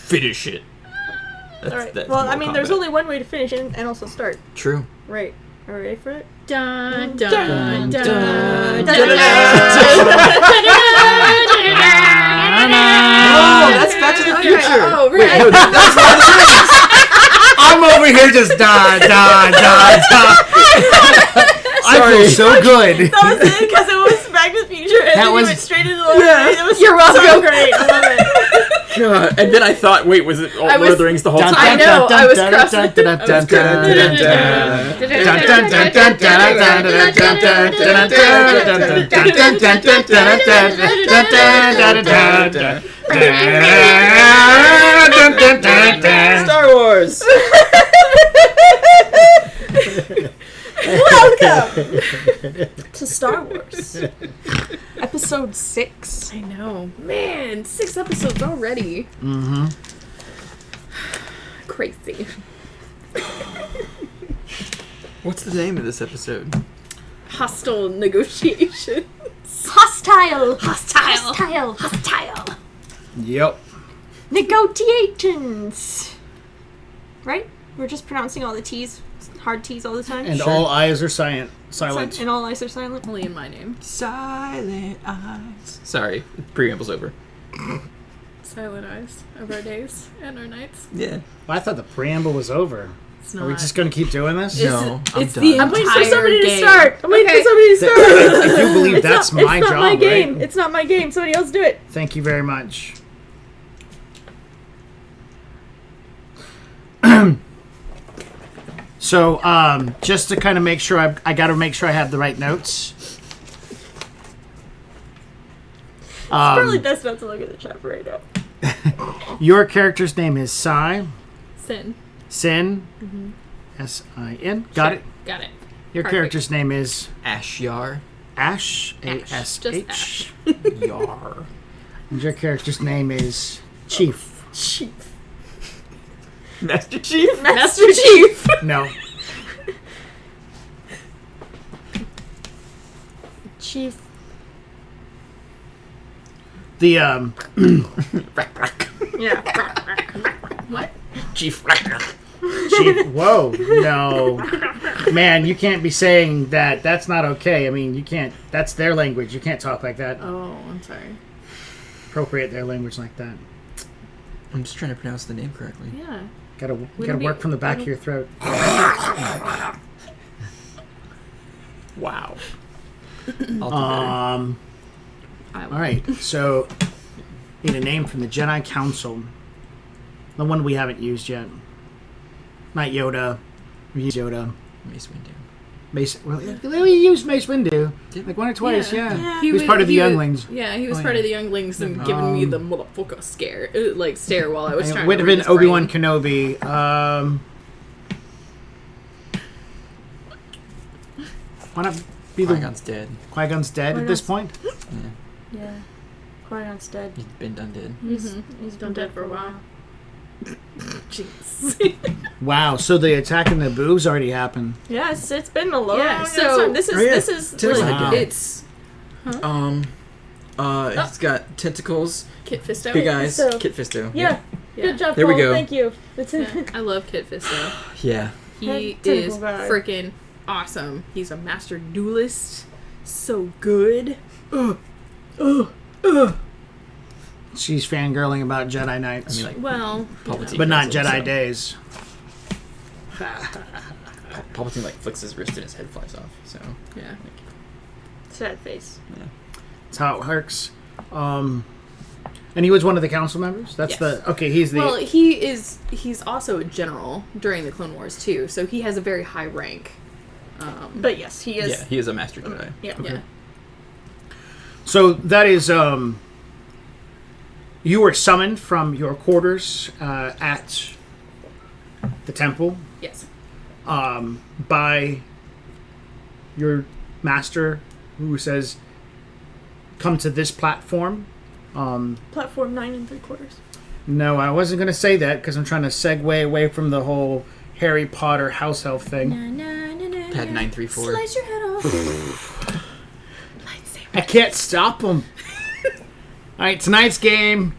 finish it. All right. That's Well, I Mortal mean, there's Kombat. only one way to finish and also start. True. Right. Are we ready for it? Dun, Dun, dun, dun, dun, dun, dun, Oh, that's Back to the Future. Oh, Wait, right. no, that's Lord of the Rings. I'm over here just da. I feel so good. That was it because it was Back to the Future and That then was- you went straight into the Lord of the Rings. It was You're welcome. so great. I love it. God. And then I thought, wait, was it Lord of the Rings the whole time? I know, I was crossing. Star Wars. Welcome to Star Wars. Episode 6. I know. Man, 6 episodes already. Mm-hmm. Crazy. What's the name of this episode? Hostile negotiations. Hostile. Hostile. Hostile. Yep. Negotiations. Right? We're just pronouncing all the T's, hard T's all the time. And Sure. all eyes are silent. And all eyes are silent. Only in my name. Silent Eyes. Sorry, preamble's over. Silent eyes of our days and our nights. Yeah. Well, I thought the preamble was over. It's Are not. we just going to keep doing this? It's- No, I'm it's done. the I'm waiting for entire somebody to game. start. I'm waiting Okay. for somebody to start. I do believe that's my it's job, not my game. right? It's not my game. Somebody else do it. Thank you very much. So, just to kind of make sure, I got to make sure I have the right notes. It's probably best not to look at the chat right now. Your character's name is Sin. Sin. Sin. S-I-N. Got Sure. it. Got it. Your Perfect. character's name is Ashyar. Ash. Ash. A-S-H. Just Ash. Yar. And your character's name is Chief. Chief. Master Chief. Master Chief. No. Chief. The, Yeah. What? Chief. Chief. Whoa. No. Man, you can't be saying that. That's not okay. I mean, you can't. That's their language. You can't talk like that. Oh, I'm sorry. Appropriate their language like that. I'm just trying to pronounce the name correctly. Yeah. Gotta Wouldn't be- work from the back of your throat. Wow. I'll do I All right. So, need a name from the Jedi Council. The one we haven't used yet. Not Yoda. We used Yoda. better. Mace Windu. Mace. Well, we used Mace Windu. Did Like one or twice. Yeah. Yeah. He was part of the younglings. Yeah, he was Oh, part yeah. of the younglings and giving me the motherfucker stare while I was It trying would to have read been his brain. Obi-Wan Kenobi. Why not be the Qui-Gon's dead. Qui-Gon's dead at this point? Yeah. Yeah. Qui-Gon's dead. He's been done dead. He's Been dead for a while. Jeez. Wow. So the attack in the boobs already happened. Yeah, it's been a long Yeah, so- time. This is Oh, yeah. this is Tell us like, again. It's He's got tentacles, Kit Fisto. big eyes. Fisto. Kit Fisto. yeah. Yeah. Good job, There we Paul. go. Thank you. That's Yeah, it. I love Kit Fisto. Yeah. He Tentacle is guy. freaking awesome. He's a master duelist. So good. She's fangirling about Jedi I Knights. mean, like, Well, Palpatine. but not does Jedi also. days. Palpatine like flicks his wrist and his head flies off. So yeah. Sad face. That's how it works. And he was one of the council members? That's Yes. the... Okay, he's the... Well, he's also a general during the Clone Wars too, so he has a very high rank. But yes, he is. yeah, he is a master Jedi. Yeah. Yeah. So that is... you were summoned from your quarters at the temple Yes. by your master, who says, come to this platform. Platform 9 3/4. No, I wasn't going to say that because I'm trying to segue away from the whole Harry Potter house elf thing. Pad 934. Slice your head off. Lightsaber. I can't stop them. All right, tonight's game,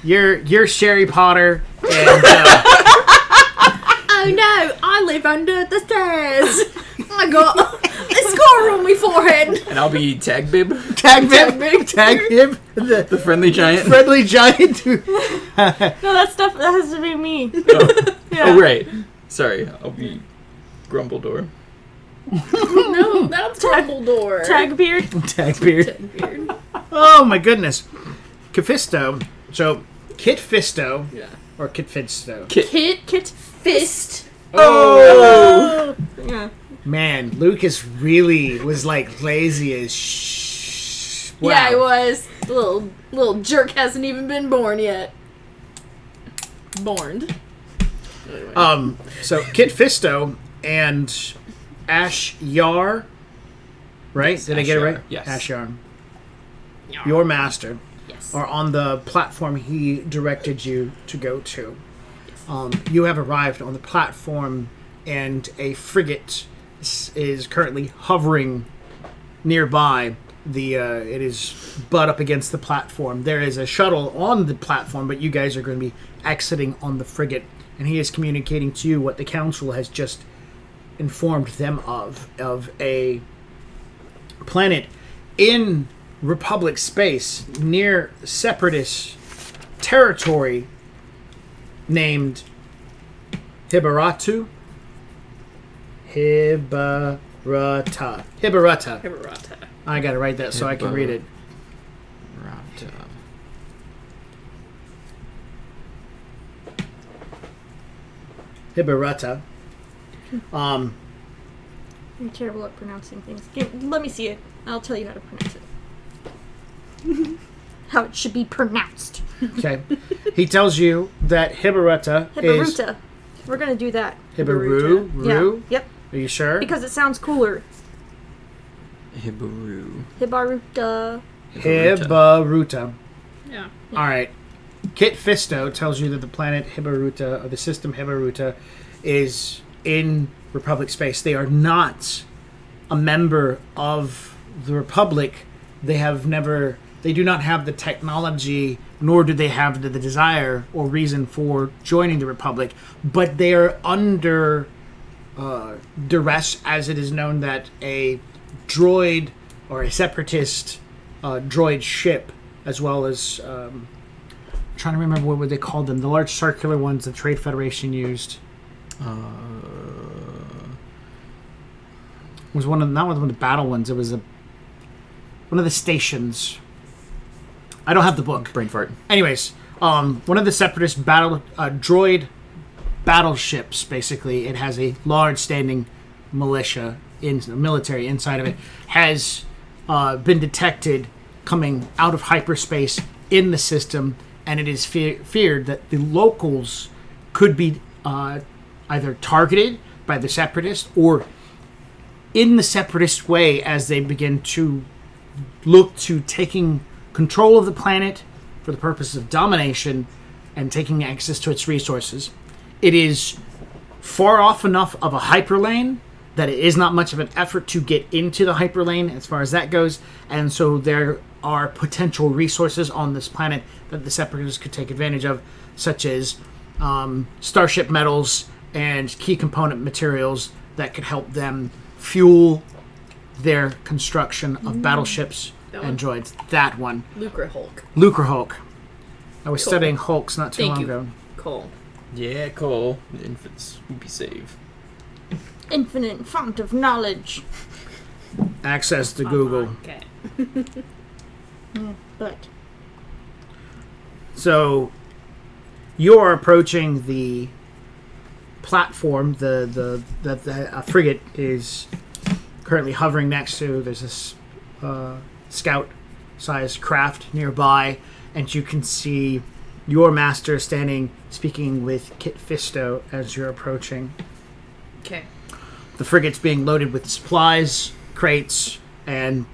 you're Sherry Potter, and Oh no, I live under the stairs. I got a scar on my forehead. And I'll be Tag Bib, Tag Bib, the friendly giant. friendly giant. No, that has to be me. Oh, Yeah. oh, right. Sorry, I'll be Grumbledore. No, that's Dumbledore. Tagbeard. Tagbeard. Weird. Oh my goodness. Kit-Fisto. So Kit Fisto, Yeah. or Kit Fisto. Kit Fist. Oh! Yeah. Man, Lucas really was like lazy as Wow. Yeah, I was. The little jerk hasn't even been born yet. Borned. Anyway. So Kit Fisto and Ash Yar, right? Yes, Did I get it Ash Yar, right? yes. Ash Yar. Your master Yes. are on the platform he directed you to go to. You have arrived on the platform, and a frigate is currently hovering nearby. It is butt up against the platform. There is a shuttle on the platform, but you guys are going to be exiting on the frigate, and he is communicating to you what the council has just informed them of a planet in Republic space near Separatist territory named Hibaratu. Hibarata. Hibarata. I gotta write that so I can read it. Hibarata. I'm terrible at pronouncing things. Let me see it. I'll tell you how to pronounce it. How it should be pronounced. Okay. He tells you that Hibarata is... Hibaruta. We're gonna do that. Hibaru? Ru? Yeah. Yep. Are you sure? Because it sounds cooler. Hibaru. Hibaruta. Hibaruta. Yeah. All right. Kit Fisto tells you that the planet Hibaruta, or the system Hibaruta, is in Republic space. They are not a member of the Republic. They do not have the technology, nor do they have the desire or reason for joining the Republic. But they are under duress, as it is known that a droid or a separatist droid ship, as well as trying to remember what they called them, the large circular ones the Trade Federation used. Was one of not one of the battle ones. It was one of the stations. I don't have the book. Brain fart. Anyways, one of the separatist droid battleships. Basically, it has a large standing militia military inside of it. Has been detected coming out of hyperspace in the system, and it is feared that the locals could be either targeted by the separatists or in the separatist way as they begin to look to taking control of the planet for the purpose of domination and taking access to its resources. It is far off enough of a hyperlane that it is not much of an effort to get into the hyperlane as far as that goes, and so there are potential resources on this planet that the separatists could take advantage of, such as starship metals and key component materials that could help them fuel their construction of battleships and droids. That one. Lucre Hulk. Lucre Hulk. I was Cool. studying Hulks not too Thank long you. ago. Cole. Yeah, Cole. The infants will be saved. Infinite font of knowledge. Access to Google. Okay. But So you're approaching the platform that the frigate is currently hovering next to. There's this scout-sized craft nearby, and you can see your master standing, speaking with Kit Fisto as you're approaching. Okay. The frigate's being loaded with supplies, crates, and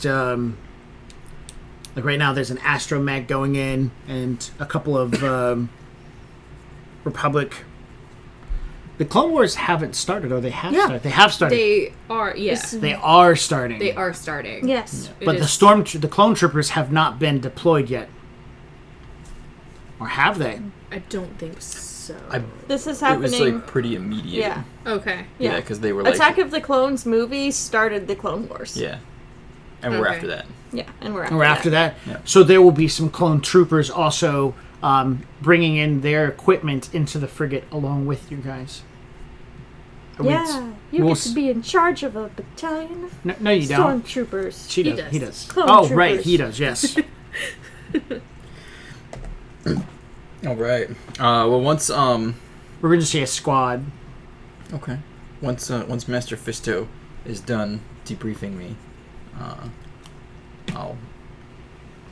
like right now there's an astromech going in and a couple of Republic. The Clone Wars haven't started, or they have started. They have started. They are, yeah. They are starting. They are starting. yes. It But is- the clone troopers have not been deployed yet. Or have they? I don't think so. This is It happening. was like pretty immediate. Yeah. Okay. Yeah, because they were like. Attack of the Clones movie started the Clone Wars. Yeah. And we're Okay. after that. Yeah, and we're after Or after that? Yeah. So there will be some clone troopers also bringing in their equipment into the frigate along with you guys. Yeah, you we'll get to be in charge of a battalion of No, you don't. stormtroopers. She He does. does. He does. Clone Oh, troopers. right. He does. Yes. All right. Well, once We're going to say a squad. Okay. Once Master Fisto is done debriefing me, I'll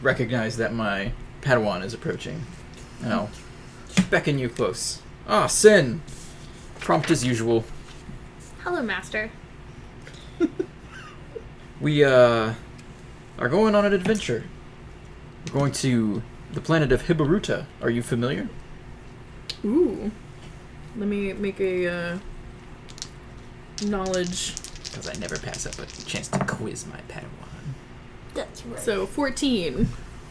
recognize that my Padawan is approaching, and I'll beckon you close. Ah, Sin! Prompt as usual. Hello, Master. We, are going on an adventure. We're going to the planet of Hibaruta. Are you familiar? Ooh. Let me make a knowledge. Because I never pass up a chance to quiz my Padawan. That's right. So 14.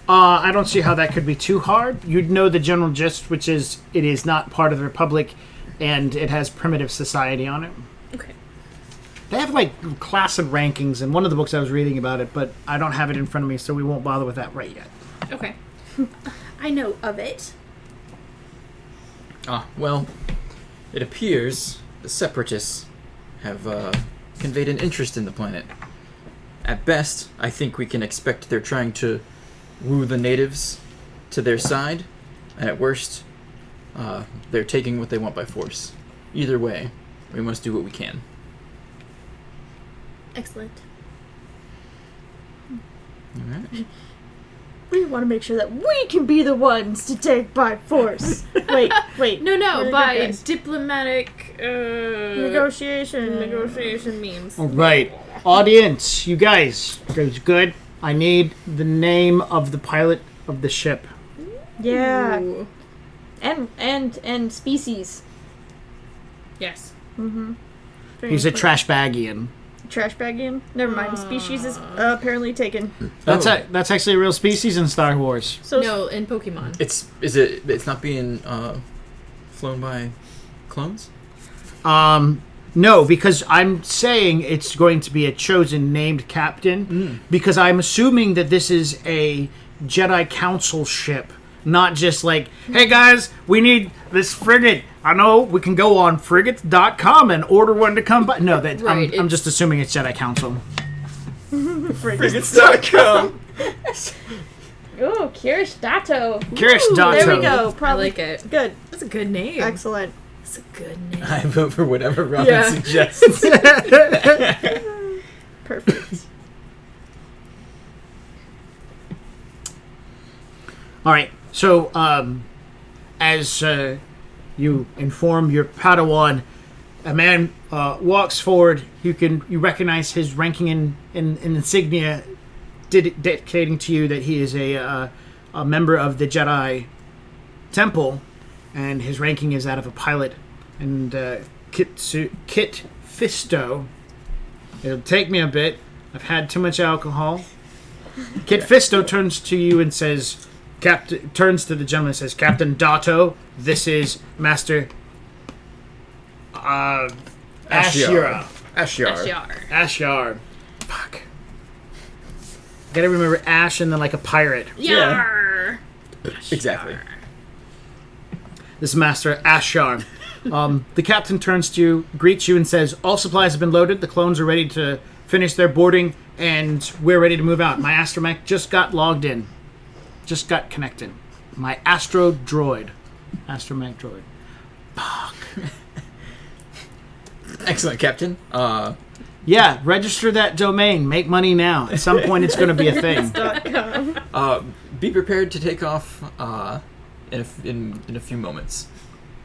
I don't see how that could be too hard. You'd know the general gist, which is it is not part of the Republic, and it has primitive society on it. Okay. They have like class and rankings in one of the books I was reading about it, but I don't have it in front of me, so we won't bother with that right yet. Okay. I know of it. Ah, well, it appears the Separatists have conveyed an interest in the planet. At best, I think we can expect they're trying to woo the natives to their side, and at worst, they're taking what they want by force. Either way, we must do what we can. Excellent. Alright. We want to make sure that we can be the ones to take by force. wait. No, Really good by guys. diplomatic Negotiation. negotiation means. All right, audience, you guys good? I need the name of the pilot of the ship. Yeah. Ooh. And species. Yes. Mm-hmm. He's a trash baggian. Trash bagian? Never mind. Species is apparently taken. That's Oh. that's actually a real species in Star Wars. So No, in Pokemon. It's not being flown by clones? No, because I'm saying it's going to be a chosen named captain, because I'm assuming that this is a Jedi Council ship, not just like, hey guys, we need this frigate. I know we can go on frigates.com and order one to come by. No, that Right, I'm it's- just assuming it's Jedi Council. Frigates.com! Ooh, Kirish Dato. Kirish Ooh, Dato. There we go. I Probably like it. good. That's a good name. Excellent. That's a good name. I vote for whatever Robin Yeah. suggests. Perfect. All right. So, as you inform your Padawan, a man walks forward. You recognize his ranking in insignia, dictating to you that he is a member of the Jedi Temple, and his ranking is that of a pilot. And Kit Fisto. It'll take me a bit. I've had too much alcohol. Kit Fisto turns to you and says, turns to the gentleman and says, Captain Dato, this is Master Ashiara. Ashiar. Ashiar. Fuck. Gotta remember Ash and then like a pirate. Yar! Exactly. This is Master Ashar. The captain turns to you, greets you, and says, all supplies have been loaded. The clones are ready to finish their boarding, and we're ready to move out. My astromech just got logged in. Just got connected. My astro droid. Astromech droid. Fuck. Excellent, Captain. Yeah, register that domain. Make money now. At some point, it's going to be a thing. Be prepared to take off in a few moments.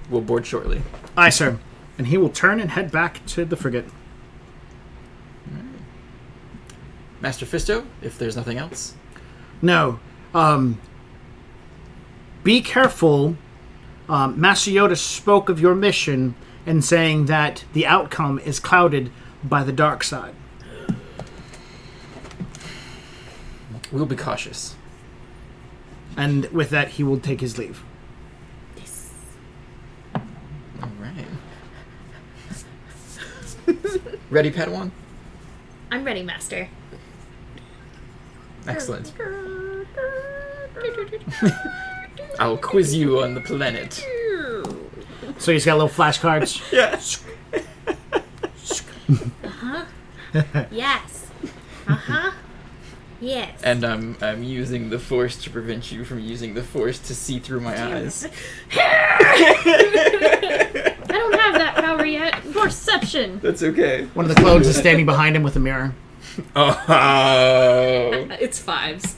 We'll board shortly. Aye, sir. And he will turn and head back to the frigate. Master Fisto, if there's nothing else. No. Be careful. Master Yoda spoke of your mission and saying that the outcome is clouded by the dark side. We'll be cautious. And with that, he will take his leave. Ready, Padawan? I'm ready, Master. Excellent. I'll quiz you on the planet. So he's got little flashcards. Yes. Yes. Uh-huh. Yes. And I'm using the Force to prevent you from using the Force to see through my eyes. I don't have that power yet. Forception. That's okay. One of the clones is standing behind him with a mirror. Oh. It's 5s.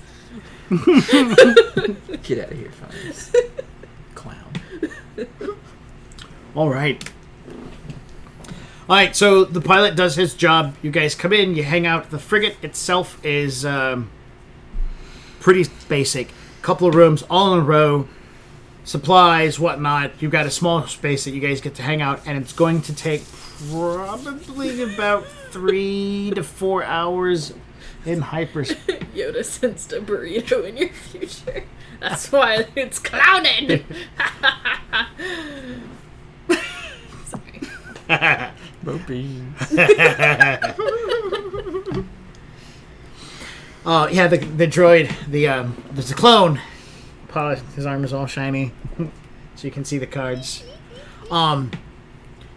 Get out of here, Fox. Clown. All right. All right, so the pilot does his job. You guys come in, you hang out. The frigate itself is pretty basic. Couple of rooms, all in a row. Supplies, whatnot. You've got a small space that you guys get to hang out, and it's going to take probably about 3 to 4 hours in hyperspace. Yoda sensed a burrito in your future. That's why it's clouded. Sorry. Yeah, the droid, there's a clone. His armor is all shiny, so you can see the cards. You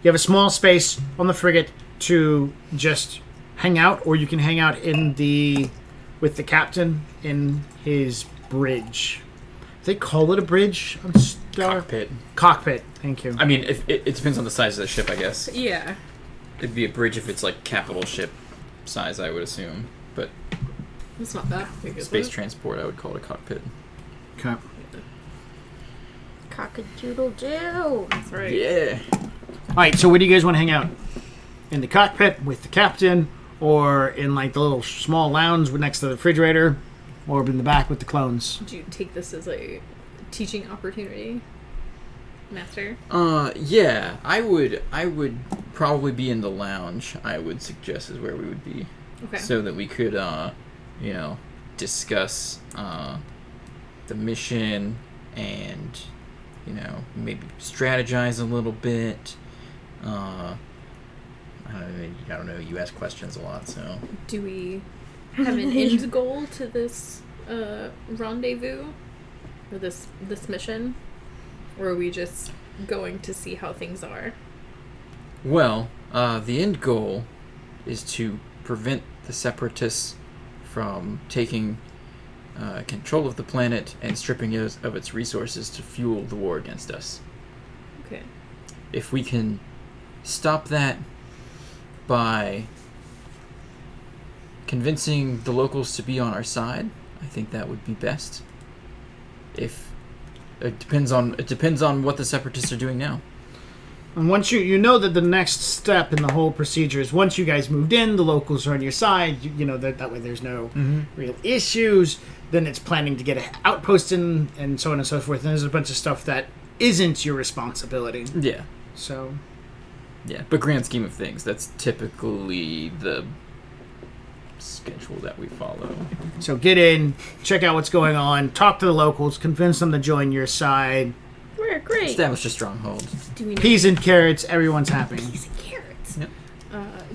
have a small space on the frigate to just hang out, or you can hang out with the captain in his bridge. They call it a bridge on Star Cockpit. Thank you. I mean, if it depends on the size of the ship, I guess. Yeah. It'd be a bridge if it's like capital ship size, I would assume. But It's not that big, is space it? transport, I would call it a cockpit. Okay. Cock-a-doodle-doo. That's right. Yeah. All right. So, where do you guys want to hang out? In the cockpit with the captain, or in like the little small lounge next to the refrigerator, or in the back with the clones? Do you take this as a teaching opportunity, Master? Yeah. I would probably be in the lounge. I would suggest is where we would be, Okay. so that we could, discuss the mission and, maybe strategize a little bit. I don't know. You ask questions a lot, so. Do we have an end goal to this rendezvous? Or this mission? Or are we just going to see how things are? Well, the end goal is to prevent the Separatists from taking control of the planet and stripping it of its resources to fuel the war against us. Okay. If we can stop that by convincing the locals to be on our side, I think that would be best. If it depends on what the Separatists are doing now. And once you know that the next step in the whole procedure is once you guys moved in, the locals are on your side. You know that way there's no real issues. Then it's planning to get an outpost in, and so on and so forth. And there's a bunch of stuff that isn't your responsibility. Yeah. So. Yeah, but grand scheme of things, that's typically the schedule that we follow. So get in, check out what's going on, talk to the locals, convince them to join your side. We're great. Establish a stronghold. Do we know Peas and carrots, everyone's happy. peas and carrots? Yep.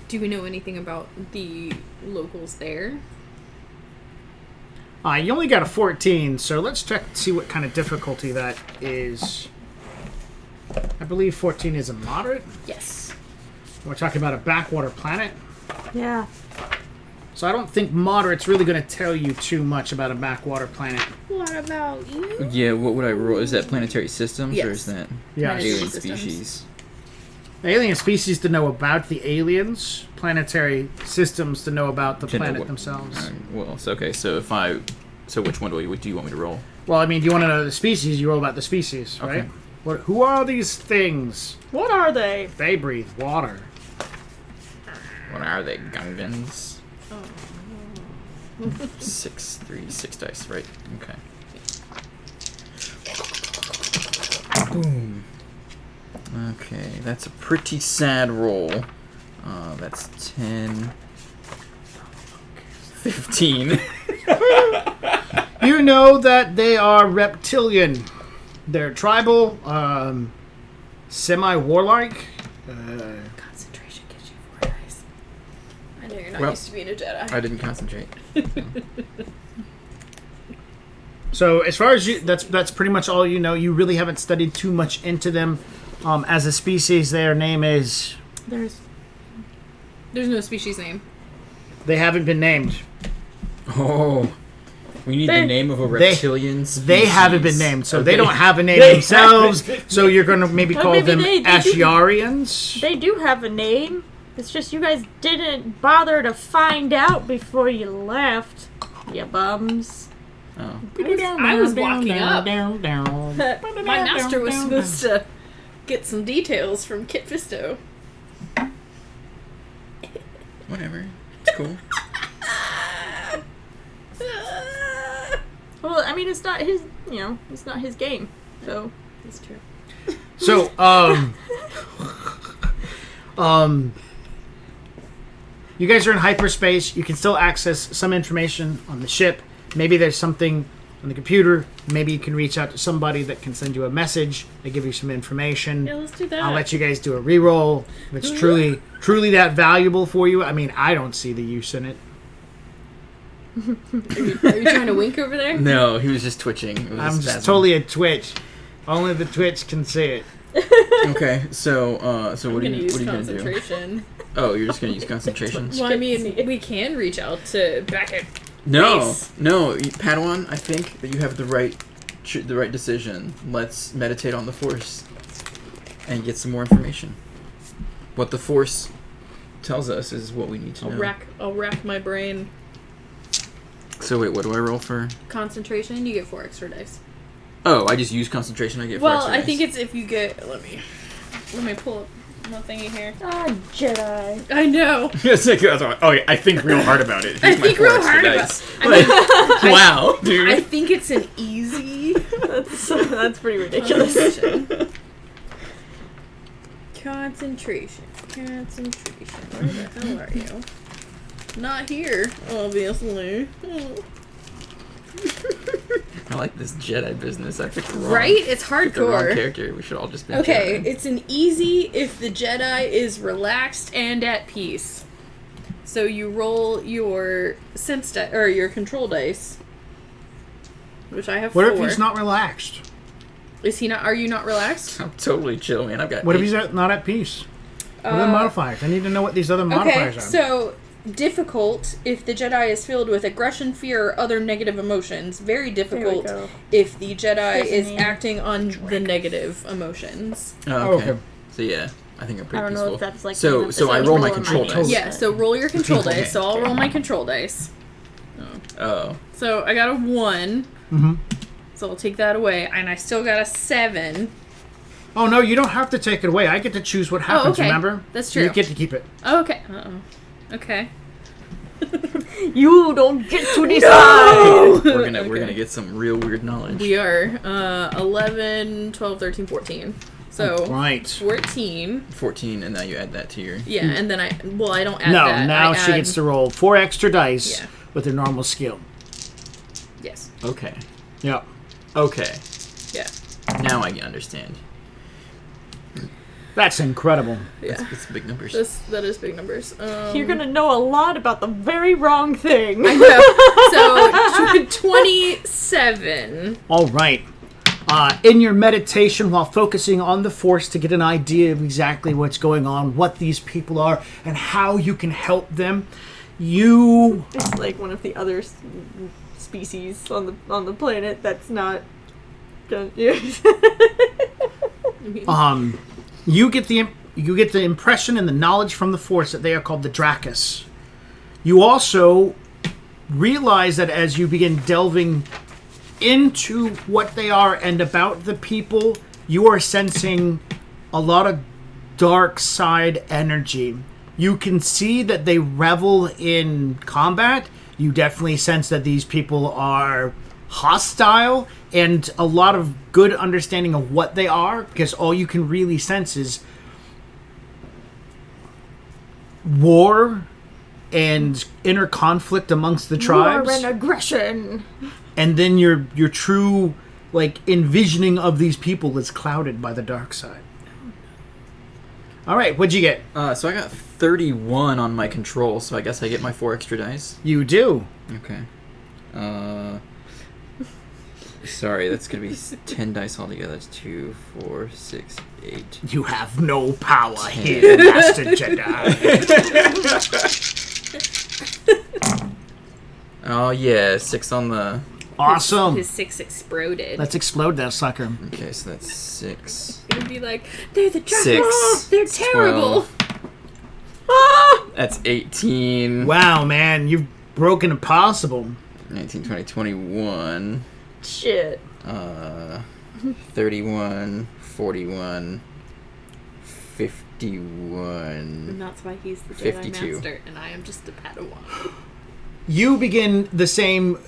Do we know anything about the locals there? You only got a 14, so let's check to see what kind of difficulty that is. I believe 14 is a moderate. Yes. We're talking about a backwater planet. Yeah. So I don't think moderate's really going to tell you too much about a backwater planet. What about you? Yeah, what would I roll? Is that planetary systems, or Yes. is that Yeah. Planetary alien systems. species? Alien species to know about the aliens, planetary systems to know about the To know planet what- themselves. Well, so which one do you want me to roll? Well, I mean, do you want to know the species? You roll about the species, right? Okay. Who are these things? What are they? They breathe water. What are they, Gungans? 6, 3, 6 dice, right? Okay. Boom. Okay, that's a pretty sad roll. That's 10, 15. You know that they are reptilian. They're tribal, semi-warlike. Concentration gives you 4 dice. Yeah, you're not Well, used to being a Jedi. I didn't concentrate. So as far as that's pretty much all you know. You really haven't studied too much into them. As a species, their name is. There's no species name. They haven't been named. Oh, we need the name of a they- reptilian species. They haven't been named, so they Okay. don't have a name They themselves. haven't So you're going to maybe call maybe them they do. Ashiarians. They do have a name. It's just you guys didn't bother to find out before you left. You bums. Oh, I was walking up. My master was supposed to get some details from Kit Fisto. whatever. It's cool. Well, I mean, it's not his. It's not his game. So That's true. So, you guys are in hyperspace. You can still access some information on the ship. Maybe there's something on the computer. Maybe you can reach out to somebody that can send you a message. They give you some information. Yeah, let's do that. I'll let you guys do a reroll. If it's truly that valuable for you. I mean, I don't see the use in it. Are you trying to wink over there? No, he was just twitching. It was I'm a just spasm. totally a Twitch. Only the Twitch can see it. Okay, so I'm what are gonna you use gonna do? concentration. Oh, you're just gonna use concentration? Well, I mean, we can reach out to back at No, Nice. no, Padawan. I think that you have the right decision. Let's meditate on the Force and get some more information. What the Force tells us is what we need to know. I'll rack my brain. So wait, what do I roll for? Concentration, you get 4 extra dice. Oh, I just use concentration. I get. Well, 4 I extra think dice. it's if you get. Let me pull up my thingy here. ah, Jedi. I know. It's like, oh, yeah, I think real hard about it. I Here's my think 4 real extra hard dice. about. I mean, Wow, dude. I think it's an easy That's pretty ridiculous. concentration. Concentration. Where the hell are you? Not here, obviously. I like this Jedi business. I picked the wrong. Right? It's picked the wrong hardcore. character. We should all just be Okay, Jedi. it's an easy if the Jedi is relaxed and at peace. So you roll your or your control dice, which I have What 4. if he's not relaxed? Is he not? Are you not relaxed? I'm totally chill, man. I've got. What if 8. he's not at peace? What are the modifiers? I need to know what these other modifiers Okay, are. so difficult if the Jedi is filled with aggression, fear, or other negative emotions. Very difficult go. if the Jedi There's a is name. acting on the negative emotions. Oh, okay. Okay. So yeah, I think I'm pretty I don't peaceful. know if that's like. So- so I roll my control dice. Yeah, so roll your control Okay. dice. So I'll roll my control dice. Oh, So I got a 1. Mhm. So I'll take that away, and I still got a 7. Oh no, you don't have to take it away. I get to choose what happens. okay. Remember? That's You true. get to keep it. Oh, okay. Uh-oh. Okay. You don't get to decide. we're gonna Okay. get some real weird knowledge. We are 11, 12, 13, 14. So Right. 14. 14, and now you add that to your. Yeah, and then I don't add No, that. now I she add, gets to roll 4 extra dice Yeah. with her normal skill. Yes. Okay. Yep. Okay. Yeah. Now I understand. That's incredible. Yeah. It's big numbers. That is big numbers. You're gonna know a lot about the very wrong thing. I know. So 27. All right. In your meditation, while focusing on the Force to get an idea of exactly what's going on, what these people are, and how you can help them, you It's like one of the other species on the planet that's not. you get the impression and the knowledge from the Force that they are called the Dracus. You also realize that as you begin delving into what they are and about the people, you are sensing a lot of dark side energy. You can see that they revel in combat. You definitely sense that these people are hostile, and a lot of good understanding of what they are, because all you can really sense is war and inner conflict amongst the tribes, War and aggression. and then your true envisioning of these people is clouded by the dark side. All right, what'd you get? So I got 31 on my control, so I guess I get my 4 extra dice. You do. Okay. Sorry, that's gonna be 10 dice altogether. That's 2, 4, 6, 8. You have no power here, Master Jedi. Oh yeah, 6 on the. Awesome. His 6 exploded. Let's explode that sucker. Okay, so that's 6. It would be like, they're the dragons. 6. They're terrible. 12. That's 18. Wow, man, you've broken impossible. 19, 20, 21. Shit. 31, 41, 51. And that's why he's the Jedi 52. Master, and I am just a Padawan. You begin the same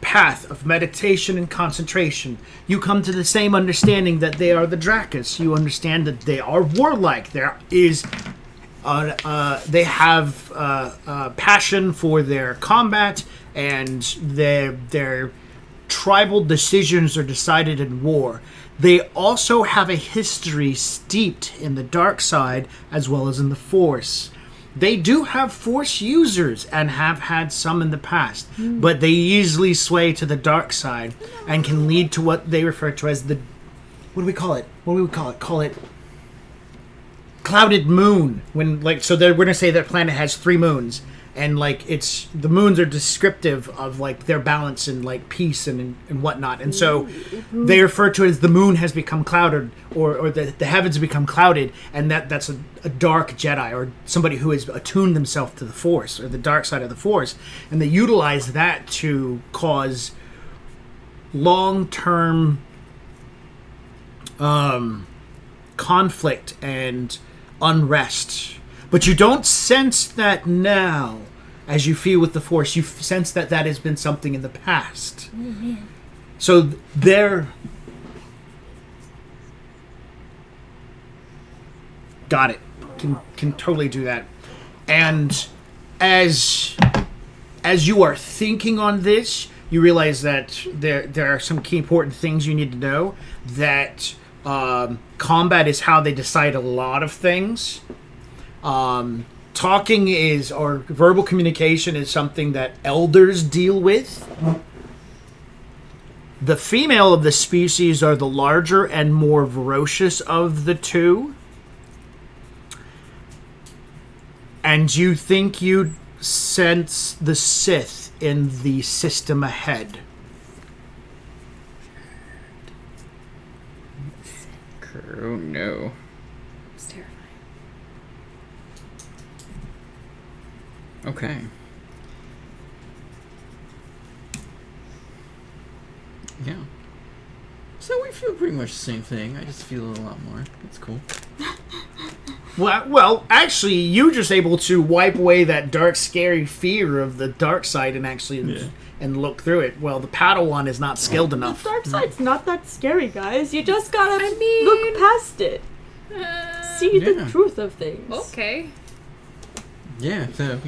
path of meditation and concentration. You come to the same understanding that they are the Drakus. You understand that they are warlike. There is, they have passion for their combat, and their tribal decisions are decided in war. They also have a history steeped in the dark side as well as in the Force. They do have Force users and have had some in the past, but they easily sway to the dark side and can lead to what they refer to as the... What do we call it? Call it clouded moon. When so we're gonna say that planet has 3 moons, and it's the moons are descriptive of their balance and peace and whatnot, and so they refer to it as the moon has become clouded, or the heavens have become clouded, and that's a dark Jedi or somebody who has attuned themselves to the Force or the dark side of the Force, and they utilize that to cause long-term conflict and unrest. But you don't sense that now, as you feel with the Force. You sense that has been something in the past. So they're... Got it. Can totally do that. And as you are thinking on this, you realize that there are some key important things you need to know. That combat is how they decide a lot of things. Talking or verbal communication is something that elders deal with. The female of the species are the larger and more ferocious of the two. And you think you sense the Sith in the system ahead. Oh no. It's terrifying. Okay. Yeah. So we feel pretty much the same thing. I just feel a lot more. That's cool. Well, actually, you just able to wipe away that dark, scary fear of the dark side and actually and look through it. Well, the Padawan is not skilled enough. The dark side's not that scary, guys. You just gotta look past it. See the truth of things. Okay. Yeah, so,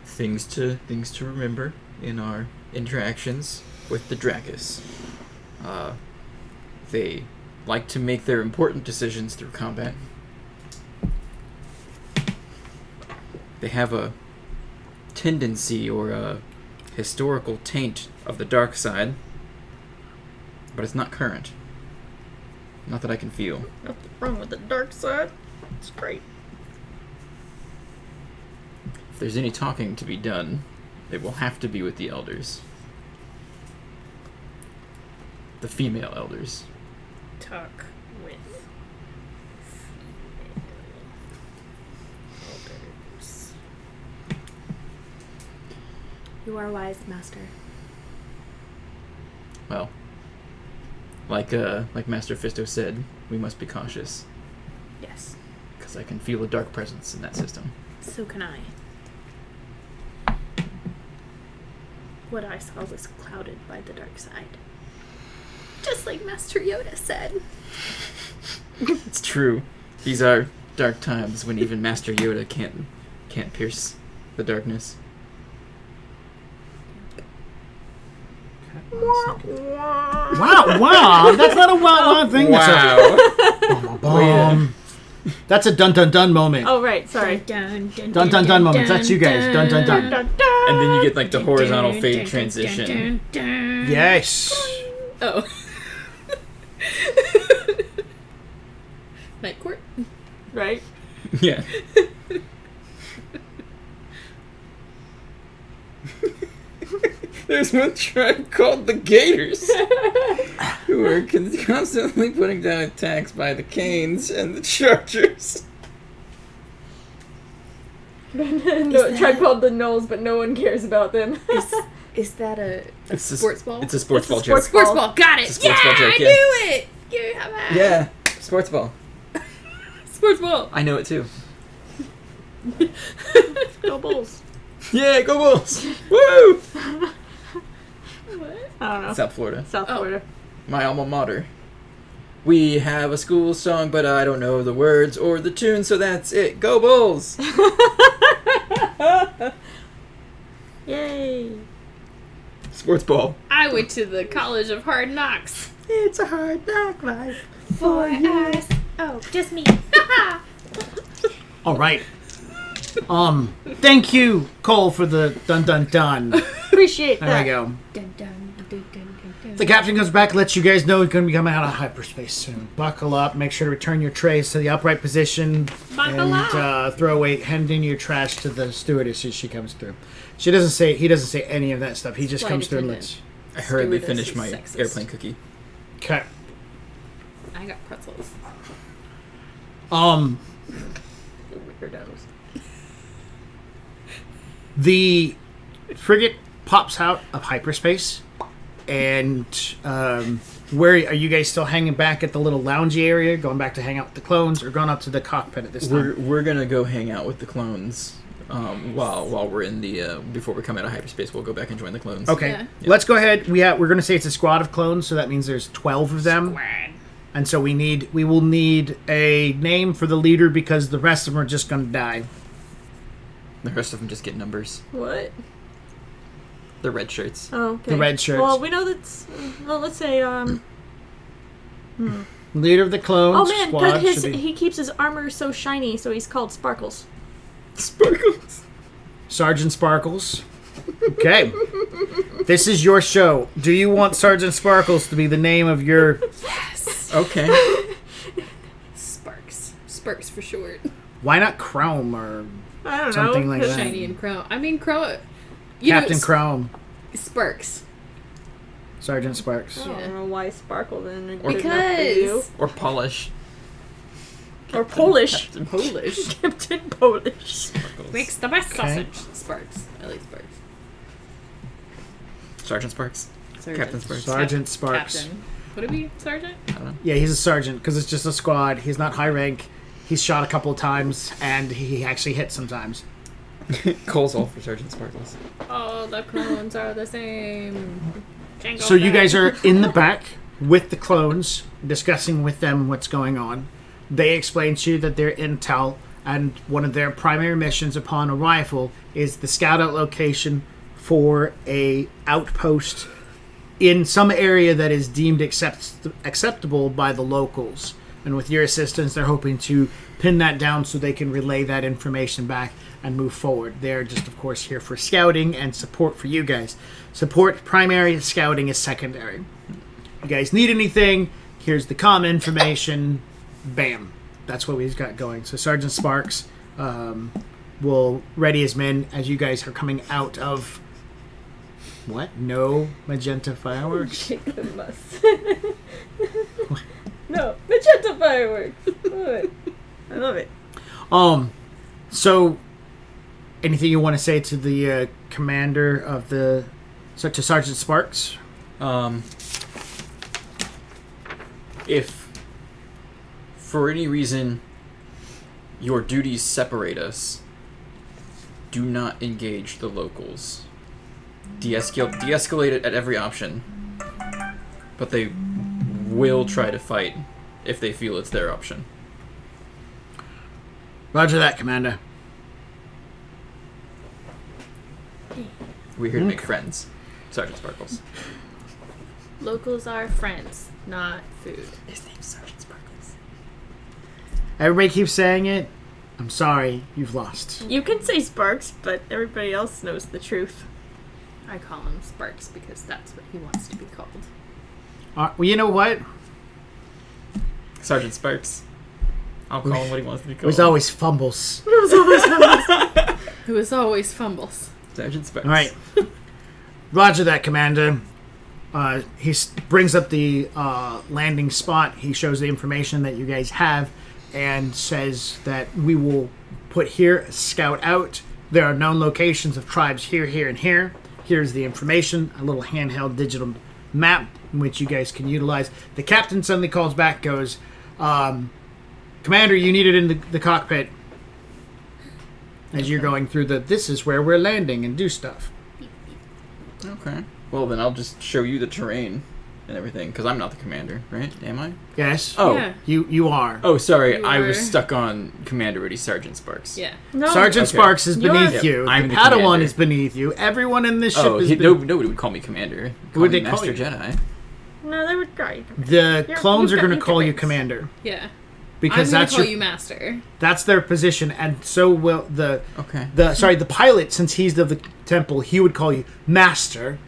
things to remember in our interactions with the Drakus. They like to make their important decisions through combat. They have a tendency or a historical taint of the dark side, but it's not current. Not that I can feel. Nothing wrong with the dark side. It's great. If there's any talking to be done, it will have to be with the elders. The female elders. Talk with elders. You are wise, Master. Well, like Master Fisto said, we must be cautious, Yes. because I can feel a dark presence in that system. So can I. What I saw was clouded by the dark side. Just like Master Yoda said. It's true. These are dark times when even Master Yoda can't pierce the darkness. Wow, that's not a wow thing. Wow. That's a... That's a dun dun dun moment. Oh, right. Sorry. Dun Dun dun dun moments. That's you guys. Dun dun Dun, dun. dun, dun. And then you get like the horizontal fade transition. Yes. Oh. Night court. Right? Yeah. There's one tribe called the Gators, who are constantly putting down attacks by the Canes and the Chargers. No, tribe called the Knolls, but no one cares about them. Is that a It's a sports ball? It's a sports It's a ball sports joke. Sports ball. Got it. It's a sports ball joke, I yeah. knew it. You have it. Yeah, sports ball. Sports ball. I know it too. Go Bulls. Yeah, go Bulls! Woo! What? I don't know. South Florida. South Oh. Florida. My alma mater. We have a school song, but I don't know the words or the tune, so that's it. Go Bulls! Yay. Sports ball. I went to the College of Hard Knocks. It's a hard knock life. For us. Oh, just me. All right. Thank you, Cole, for the dun dun dun. Appreciate There that. we go. Dun, dun, dun, dun, dun, dun. The captain comes back, lets you guys know he's going to be coming out of hyperspace soon. Buckle up. Make sure to return your trays to the upright position. Buckle and up. throw away, hand in your trash to the stewardess as she comes through. He doesn't say any of that stuff. He just Flight comes through and attendant. lets. I hurriedly Stewardess finished my is sexist. airplane cookie. Okay. I got pretzels. Weirdos. The frigate pops out of hyperspace, and where are you guys still hanging back at the little loungy area, going back to hang out with the clones, or going up to the cockpit at this time? We're gonna go hang out with the clones. While we're in the before we come out of hyperspace, we'll go back and join the clones. Okay, Yeah. let's go ahead. We're going to say it's a squad of clones, so that means there's 12 of them, Squad. and so we will need a name for the leader because the rest of them are just going to die. The rest of them just get numbers. What? The red shirts. Oh, okay. The red shirts. Well, we know that's. Well, let's say. Leader of the clones Oh man, squad his, should be he keeps his armor so shiny, so he's called Sparkles. Sparkles. Sergeant Sparkles. Okay, this is your show. Do you want Sergeant Sparkles to be the name of your? Yes. Okay. Sparks. Sparks for short. Why not Chrome or I don't Something know. like 'cause- that. Shiny and Chrome. I mean, Chrome. You Captain know, Chrome? Sparks. Sergeant Sparks. I don't Yeah. know why Sparkle then. Or- good enough for you. Because. Or polish. Or Polish. Captain Polish. Captain Polish. Sparkles. Makes the best Okay. sausage. Sparks. I like Sparks. Sergeant Sparks. Sergeant. Captain Sparks. Sergeant Sparks. Captain. Would it be Sergeant? I don't know. Yeah, he's a sergeant because it's just a squad. He's not high rank. He's shot a couple of times and he actually hits sometimes. Cole's all for Sergeant Sparkles. Oh, the clones are the same. Jango So you Fett. guys are in the back with the clones, discussing with them what's going on. They explain to you that they're intel, and one of their primary missions upon arrival is the scout out location for a outpost in some area that is deemed acceptable by the locals. And with your assistance, they're hoping to pin that down so they can relay that information back and move forward. They're just, of course, here for scouting and support for you guys. Support primary, scouting is secondary. You guys need anything, here's the comm information. Bam. That's what we've got going. So Sergeant Sparks will ready his men as you guys are coming out of... What? No magenta fireworks? Jacob must. No, magenta fireworks. Love it. I love it. So, anything you want to say to the commander of the... So to Sergeant Sparks? If for any reason your duties separate us, do not engage the locals. De-escalate it at every option. But they will try to fight if they feel it's their option. Roger that, Commander. We're here to make friends. Sergeant Sparkles. Locals are friends, not food. His name's Sergeant Sparkles. Everybody keeps saying it. I'm sorry, you've lost. You can say Sparks, but everybody else knows the truth. I call him Sparks because that's what he wants to be called. Well, you know what? Sergeant Sparks. I'll call him what he wants to be It called. was always fumbles. Who is always fumbles. Sergeant Sparks. All right. Roger that, Commander. He brings up the landing spot. He shows the information that you guys have and says that we will put here, scout out. There are known locations of tribes here, here, and here. Here's the information, a little handheld digital map in which you guys can utilize. The captain suddenly calls back, goes, Commander, you need it in the cockpit. As you're going through this is where we're landing and do stuff. Okay. Well, then I'll just show you the terrain and everything, because I'm not the commander, right? Am I? Yes? Oh. Yeah. You are. Oh, sorry. You I was were. stuck on Commander already, Sergeant Sparks. Yeah. No. Sergeant Okay. Sparks is You're- beneath Yep, you. I'm the the Padawan commander. is beneath you. Everyone in this ship Oh, is nobody would call me commander. Call Would me they call Master you? Jedi. No, they would call you. The You're- clones you've are got- going to you've got call you ranks. commander Yeah. because I'm gonna that's call your, you Master. that's their position, and so will the Okay. the pilot, since he's the temple, he would call you Master.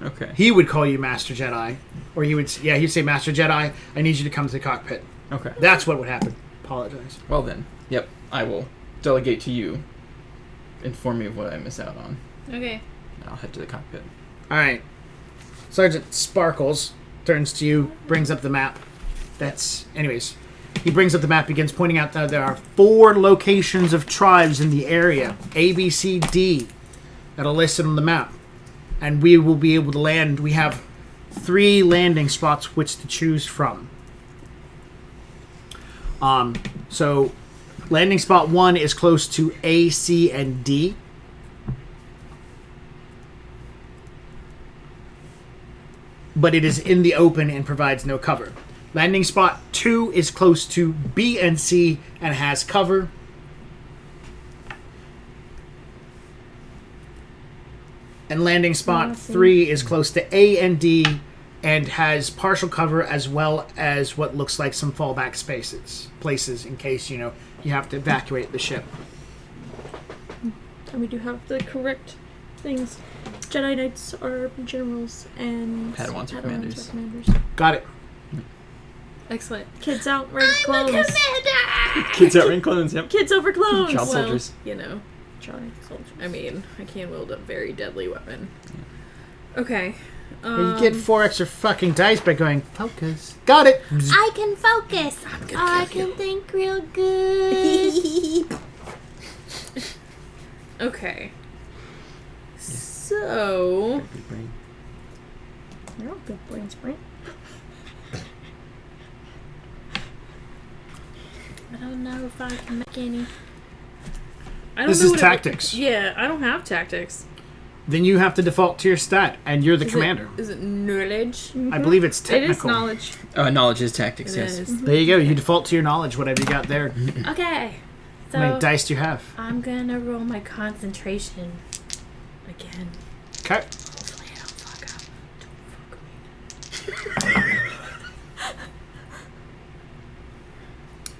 Okay. He would call you Master Jedi, or he'd say Master Jedi. I need you to come to the cockpit. Okay. That's what would happen. Apologize. Well then, yep. I will delegate to you. Inform me of what I miss out on, Okay. and I'll head to the cockpit. All right. Sergeant Sparkles turns to you, brings up the map. Anyways, he brings up the map, begins pointing out that there are 4 locations of tribes in the area, A, B, C, D, that are listed on the map. And we will be able to land. We have 3 landing spots which to choose from. So landing spot 1 is close to A, C, and D. But it is in the open and provides no cover. Landing spot 2 is close to B and C and has cover. And landing spot Nothing. 3 is close to A and D and has partial cover as well as what looks like some fallback places in case, you have to evacuate the ship. And we do have the correct things. Jedi Knights are generals and Padawans are commanders. Got it. Excellent. Kids out wearing clones. Kids out in clones. Yep. Kids over clones. Child soldiers. You know, Child soldiers. I mean, I can wield a very deadly weapon. Okay. You get 4 extra fucking dice by going, focus. Got it. I can focus. I can think real good. Okay. So, They're all good brains, right? I don't know if I can make any. I don't This know is what tactics. Yeah, I don't have tactics. Then you have to default to your stat, and you're the Is commander. Is it knowledge? I believe it's It technical. is knowledge. Knowledge is tactics. It Yes. is. There you go. You default to your knowledge, whatever you got there. Okay. How many So dice do you have? I'm gonna roll my concentration again. Okay. Hopefully I don't fuck up. Don't fuck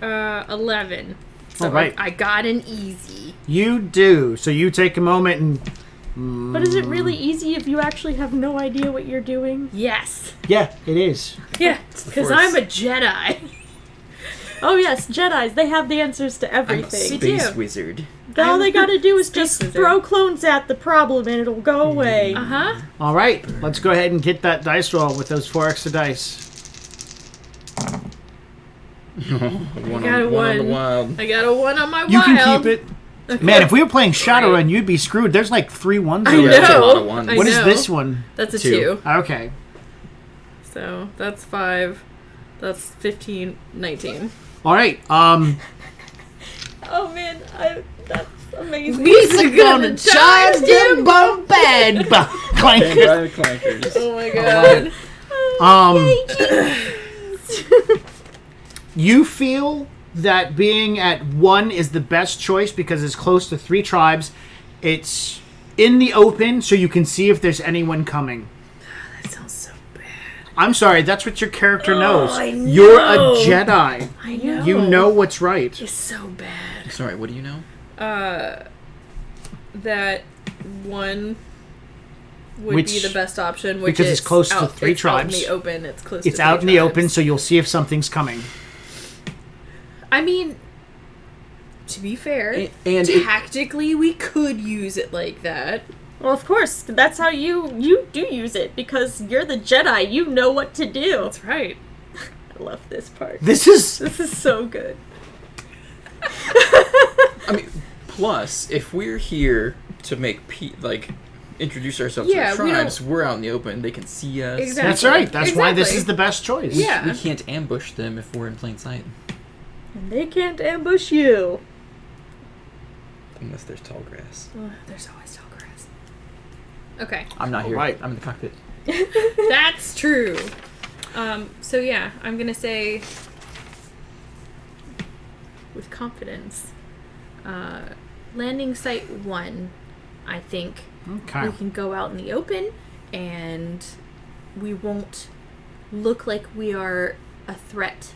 me. 11. So All right. I got an easy. You do. So you take a moment and... But is it really easy if you actually have no idea what you're doing? Yes. Yeah, it is. Yeah, the because Force. I'm a Jedi. Oh yes, Jedis. They have the answers to I'm a everything. space do. wizard. All they gotta do is Space just wizard. throw clones at the problem and it'll go away. Uh huh. All right. Let's go ahead and get that dice roll with those 4 extra dice. One got a on the one. wild. I got a 1 on my You wild. can keep it. Man, if we were playing Shadowrun, you'd be screwed. There's like 3 ones I over that's there. a lot know. of ones. I What is know. this one? That's a 2. 2. Okay. So that's 5. That's 15, 19. All right. Oh man, that's amazing. We're gonna charge them. bombard. Clank. Bang by the clankers. Oh my god. You feel that being at 1 is the best choice because it's close to 3 tribes. It's in the open, so you can see if there's anyone coming. That sounds so bad. I'm sorry, that's what your character knows. I You're a know. Jedi. I know. You know what's right. It's so bad. Sorry, what do you know? That one would Which- be the best option, which because is it's close to out, 3 it's tribes. out in the open. It's close. It's to out in 3 the tribes. open, so you'll see if something's coming. I mean, to be fair, And tactically we could use it like that. Well, of course, that's how you do use it, because you're the Jedi. You know what to do. That's right. I love this part. This is... This is so good. I mean, plus, if we're here to make introduce ourselves Yeah, to the we tribes, we're out in the open. They can see us. Exactly. That's right. That's why this Exactly. is the best choice. Yeah. We can't ambush them if we're in plain sight. And they can't ambush you. Unless there's tall grass. Oh, there's always tall grass. Okay, I'm not here. Alright. I'm in the cockpit. that's true. So yeah, I'm gonna say with confidence, landing site 1, I think Okay. we can go out in the open and we won't look like we are a threat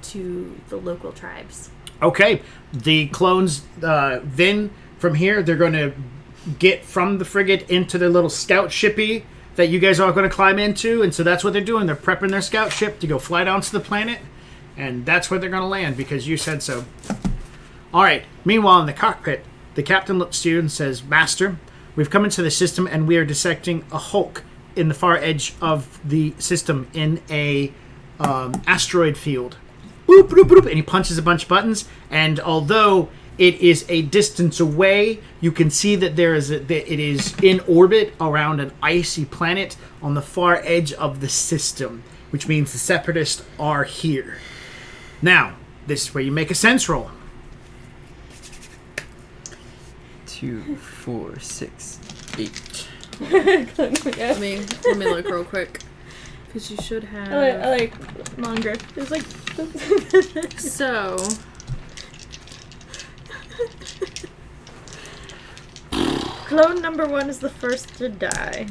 to the local tribes. Okay. The clones, then from here, they're going to get from the frigate into their little scout shippy that you guys are going to climb into. And so that's what they're doing. They're prepping their scout ship to go fly down to the planet. And that's where they're going to land because you said so. All right. Meanwhile, in the cockpit, the captain looks to you and says, Master, we've come into the system and we are dissecting a hulk in the far edge of the system in a asteroid field. Boop, boop, boop, and he punches a bunch of buttons. And although it is a distance away, you can see that it is in orbit around an icy planet on the far edge of the system, which means the Separatists are here. Now, this is where you make a sense roll. 2, 4, 6, 8. Let me look real quick. Because you should have... I like manga. It's like... So... Clone number 1 is the first to die.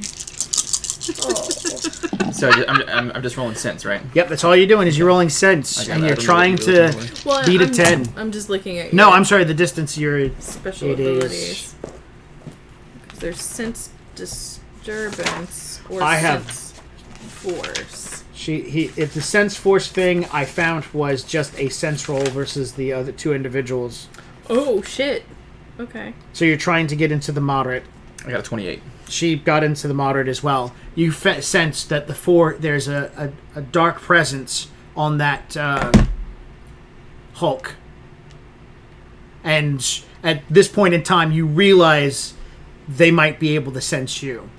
Oh. So I'm just rolling sense, right? Yep, that's all you're doing is you're rolling sense, and you're trying to Well, beat a I'm, 10. I'm just looking at No, your I'm sorry, the distance you're... special it is- abilities. There's sense disturbance or I have- sense force. If the sense force thing I found was just a sense roll versus the other 2 individuals. Oh, shit. Okay. So you're trying to get into the moderate. I got a 28. She got into the moderate as well. You sense that there's a dark presence on that Hulk. And at this point in time, you realize they might be able to sense you.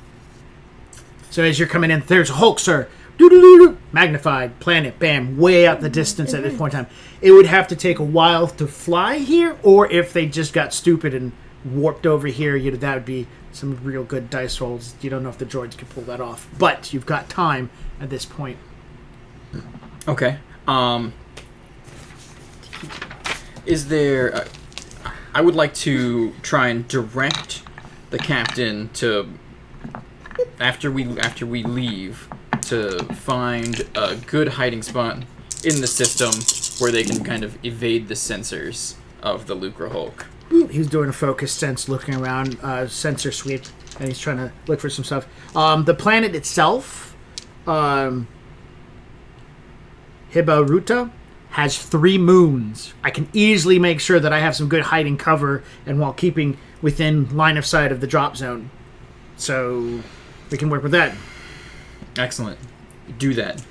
So as you're coming in, there's a Hulk, sir. Doo-doo-doo-doo. Magnified planet, bam, way out the distance at this point in time. It would have to take a while to fly here, or if they just got stupid and warped over here, that would be some real good dice rolls. You don't know if the droids can pull that off, but you've got time at this point. Okay. Is there... I would like to try and direct the captain to... After we leave, to find a good hiding spot in the system where they can kind of evade the sensors of the Lucra Hulk. He's doing a focus sense, looking around, sensor sweep, and he's trying to look for some stuff. The planet itself, Hibaruta, has 3 moons. I can easily make sure that I have some good hiding cover, and while keeping within line of sight of the drop zone. So we can work with that. Excellent. Do that.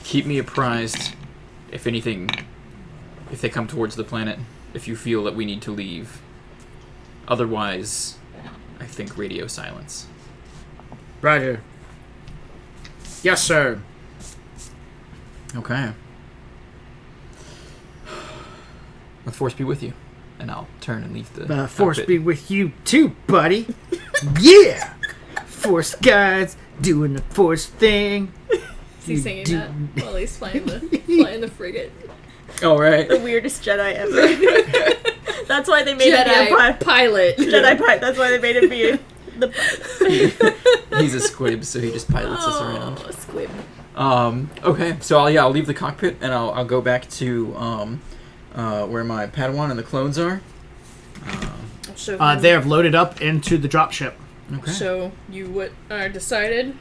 Keep me apprised if they come towards the planet, if you feel that we need to leave. Otherwise, I think radio silence. Roger. Yes, sir. Okay. The Force be with you. And I'll turn and leave the Force cockpit. be with you too, buddy. Yeah! Force guys doing the Force thing. Is he singing that while he's flying the frigate? All right. The weirdest Jedi ever. That's why they made him be a Jedi pilot. Jedi pilot. That's why they made him be He's a squib, so he just pilots us around. Oh, squib. Okay, so I'll leave the cockpit and I'll go back to where my Padawan and the clones are. I'll show They have loaded up into the dropship. Okay. show you what are decided.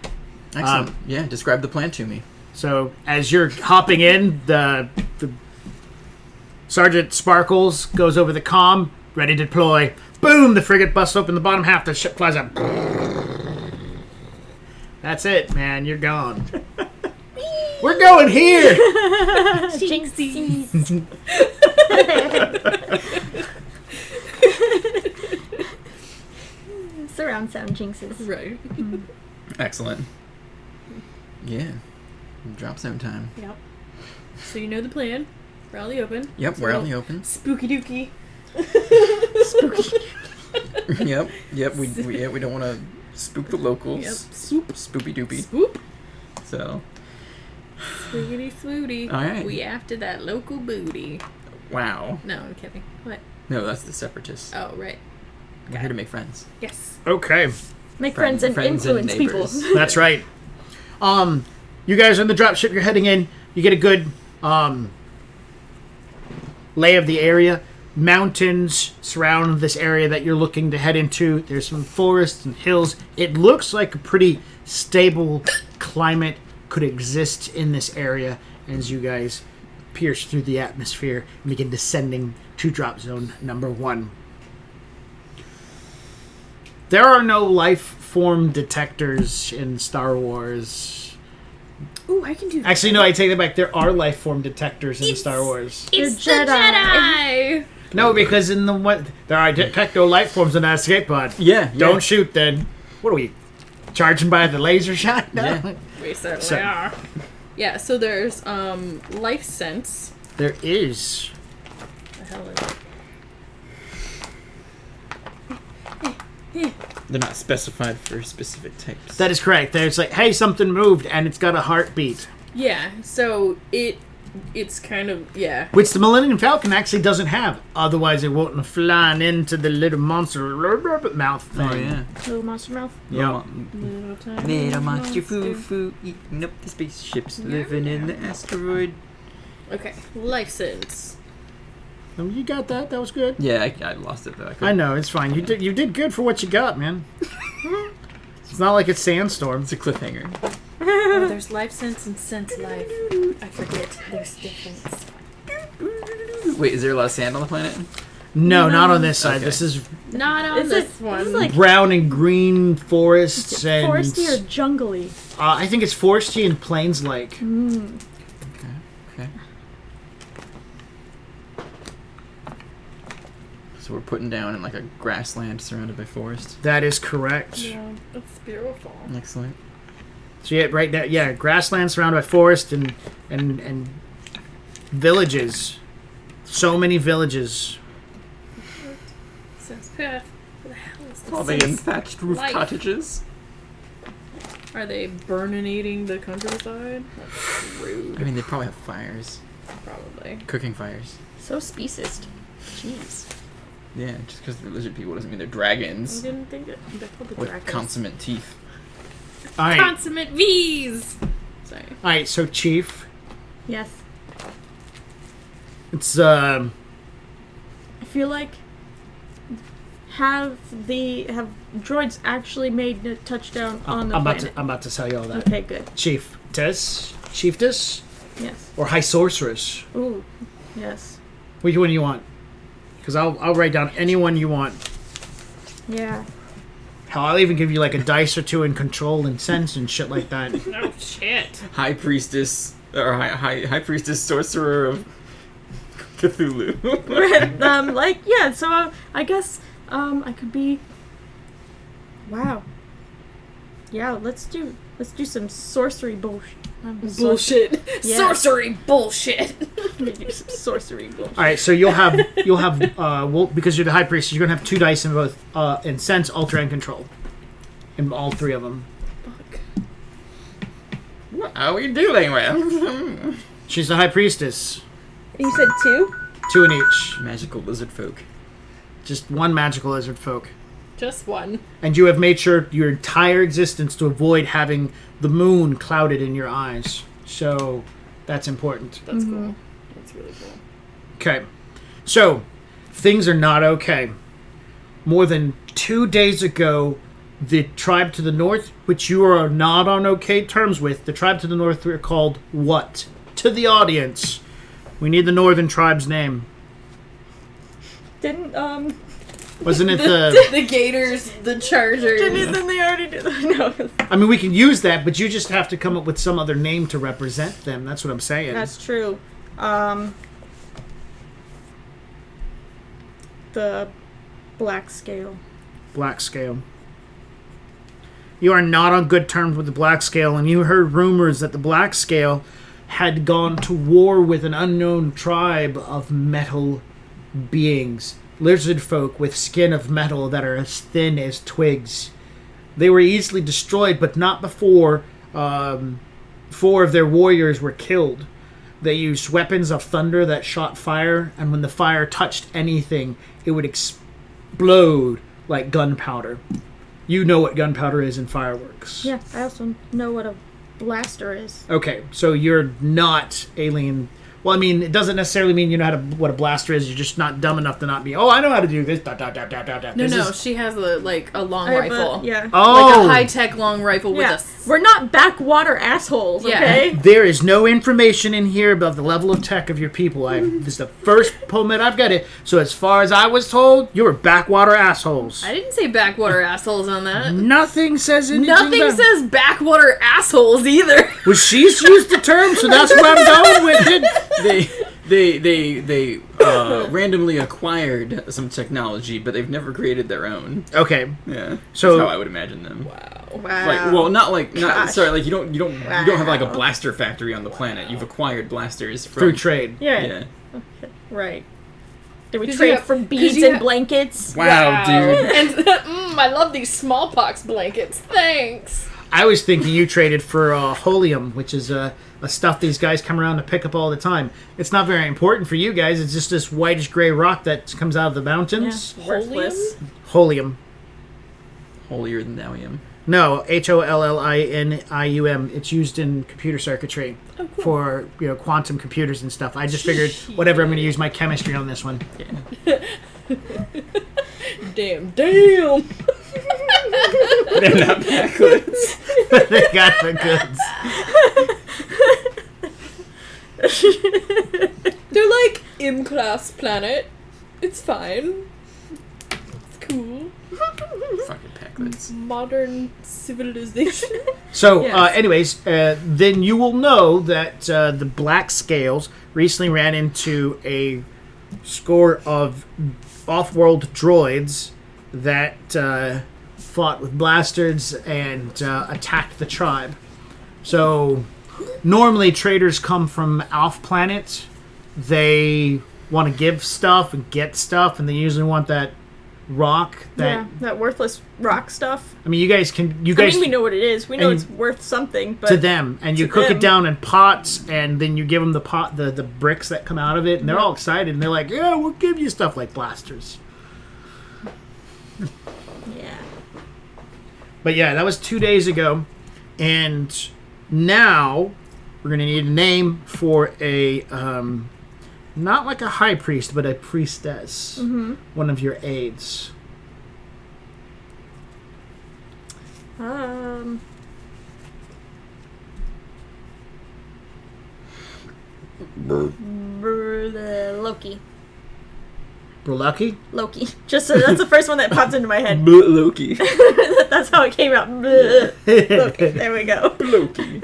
Excellent. Yeah, describe the plan to me. So as you're hopping in, the Sergeant Sparkles goes over the comm, ready to deploy. Boom! The frigate busts open the bottom half. The ship flies up. That's it, man. You're gone. We're going here. Jinxies. Surround sound jinxes. Right. Excellent. Yeah. Drop zone time. Yep. So you know the plan. We're out in the open. Yep, we're out in the open. Spooky dooky. Yep. We don't want to spook the locals. Yep. Spoopy doopy. Swoop. So. Swoogity swooty. All right. We after that local booty. Wow. No, I'm kidding. What? No, that's the separatists. Oh, right. We're here to make friends. Yes. Okay, Make friends and friends and influence people. neighbors. that's right. You guys are in the dropship. You're heading in. You get a good lay of the area. Mountains surround this area that you're looking to head into. There's some forests and hills. It looks like a pretty stable climate could exist in this area as you guys pierce through the atmosphere and begin descending to drop zone number 1. There are no life form detectors in Star Wars. Ooh, I can do that. Actually, no, I take that back. There are life form detectors in Star Wars. It's They're the Jedi. Jedi. No, because in the what there are detector life forms in that escape pod. Yeah. Don't shoot then. What are we charging by the laser shot? No. Yeah. We certainly So- are. Yeah, so there's life sense. There is. The hell is it? They're not specified for specific types. That is correct. There's like, hey, something moved and it's got a heartbeat, Yeah, so it's kind of which the Millennium Falcon actually doesn't have. Otherwise, it wouldn't have flown into the little monster mouth thing. Oh yeah. Little monster mouth. Yeah. little tiny Little monster foo eating up the spaceships, living in the asteroid. Okay, life sense. You got that. That was good. Yeah, I lost it though. I know, it's fine. You did good for what you got, man. It's not like it's Sandstorm. It's a cliffhanger. Oh, there's life sense and sense life. I forget. There's difference. Wait, is there a lot of sand on the planet? No, not on this side. Okay. This is Not on Is this it? one. This is like brown and green forests and foresty or jungly. I think it's foresty and plains like. Okay. So we're putting down in like a grassland surrounded by forest. That is correct. Yeah, it's beautiful. Excellent. So yeah, right now, yeah, grassland surrounded by forest and villages. So many villages. Sense path. What the hell is this? Are they in thatched roof Life. cottages? Are they burninating the countryside? That's rude. I mean, they probably have fires, Probably. cooking fires. So speciest. Jeez. Yeah, just because they're lizard people doesn't mean they're I dragons didn't think it. They're called the with dragons. consummate teeth. All right, Consummate V's. Sorry. all right. So Chief, Yes. it's I feel like have droids actually made a touchdown on the I'm planet? about to tell you all that. Okay, good. Chiefess, Yes. or High Sorceress. Ooh. Yes. Which one do you want? Because I'll write down any one you want. Yeah. Hell, I'll even give you like a dice or two in control and sense and shit like that. Oh shit. High priestess or high priestess sorcerer of Cthulhu. So I guess I could be. Wow. Yeah, let's do some sorcery bullshit. Bullshit. Yeah. Sorcery bullshit. Do some sorcery bullshit. All right, so you'll have because you're the high priest, you're gonna have 2 dice in both in sense, alter, and control, in all 3 of them. Fuck. What are we dealing with? She's the high priestess. You said 2? 2 in each. Magical lizard folk. Just 1 magical lizard folk. Just one. And you have made sure your entire existence to avoid having the moon clouded in your eyes. So that's important. That's cool. That's really cool. Okay. So, things are not okay. More than 2 days ago, the tribe to the north, which you are not on okay terms with, the tribe to the north were called what? To the audience. We need the northern tribe's name. Didn't Wasn't it the... The Gators, the Chargers. Didn't they already do that? No. I mean, we can use that, but you just have to come up with some other name to represent them. That's what I'm saying. That's true. The Black Scale. Black Scale. You are not on good terms with the Black Scale, and you heard rumors that the Black Scale had gone to war with an unknown tribe of metal beings. Lizard folk with skin of metal that are as thin as twigs. They were easily destroyed, but not before 4 of their warriors were killed. They used weapons of thunder that shot fire, and when the fire touched anything, it would explode like gunpowder. You know what gunpowder is in fireworks. Yeah, I also know what a blaster is. Okay, so you're not alien. Well, I mean, it doesn't necessarily mean you know what a blaster is. You're just not dumb enough to not be, oh, I know how to do this. No, she has a long I have rifle. yeah. Oh! Like a high-tech long rifle with Yeah. a... We're not backwater assholes, Yeah. okay? There is no information in here about the level of tech of your people. This is the first moment I've got it. So as far as I was told, you were backwater assholes. I didn't say backwater assholes on that. Nothing says anything Nothing about... says backwater assholes either. Well, she's used the term, so that's where I'm going with it. They randomly acquired some technology, but they've never created their own. Okay. Yeah, So- that's how I would imagine them. Wow. Wow. Like, well, not Gosh. sorry, like you don't have like a Wow. blaster factory on the planet. You've acquired blasters from Through trade. Yeah. Yeah. Right. Did we 'Cause trade you have- for 'cause beads you and have- blankets? Wow, dude. And I love these smallpox blankets. Thanks. I was thinking you traded for holium, which is a stuff these guys come around to pick up all the time. It's not very important for you guys. It's just this whitish gray rock that comes out of the mountains. Yeah. Worthless. Holium. Holier than thou am. No, HOLLINIUM. It's used in computer circuitry Oh, cool. for quantum computers and stuff. I just figured, whatever, I'm going to use my chemistry on this one. Damn. They're not backwards. They got the goods. They're like in-class planet. It's fine. It's cool. Fucking backwards. Modern civilization. So, Yes. anyways, then you will know that the Black Scales recently ran into a score of off-world droids that fought with blasters and attacked the tribe. So, normally traders come from off-planet. They want to give stuff and get stuff, and they usually want that rock that... that worthless rock stuff. I mean, you guys can... I mean, we know what it is. We know and it's worth something, but to them, and you to cook them- it down in pots, and then you give them the bricks that come out of it, and they're all excited, and they're like, "Yeah, we'll give you stuff like blasters." yeah. But yeah, that was 2 days ago, and now we're gonna need a name for a not like a high priest, but a priestess, one of your aides. Loki. Brulucky? Loki. Just that's the first one that popped into my head. Loki. That's how it came out. Loki. There we go. Loki.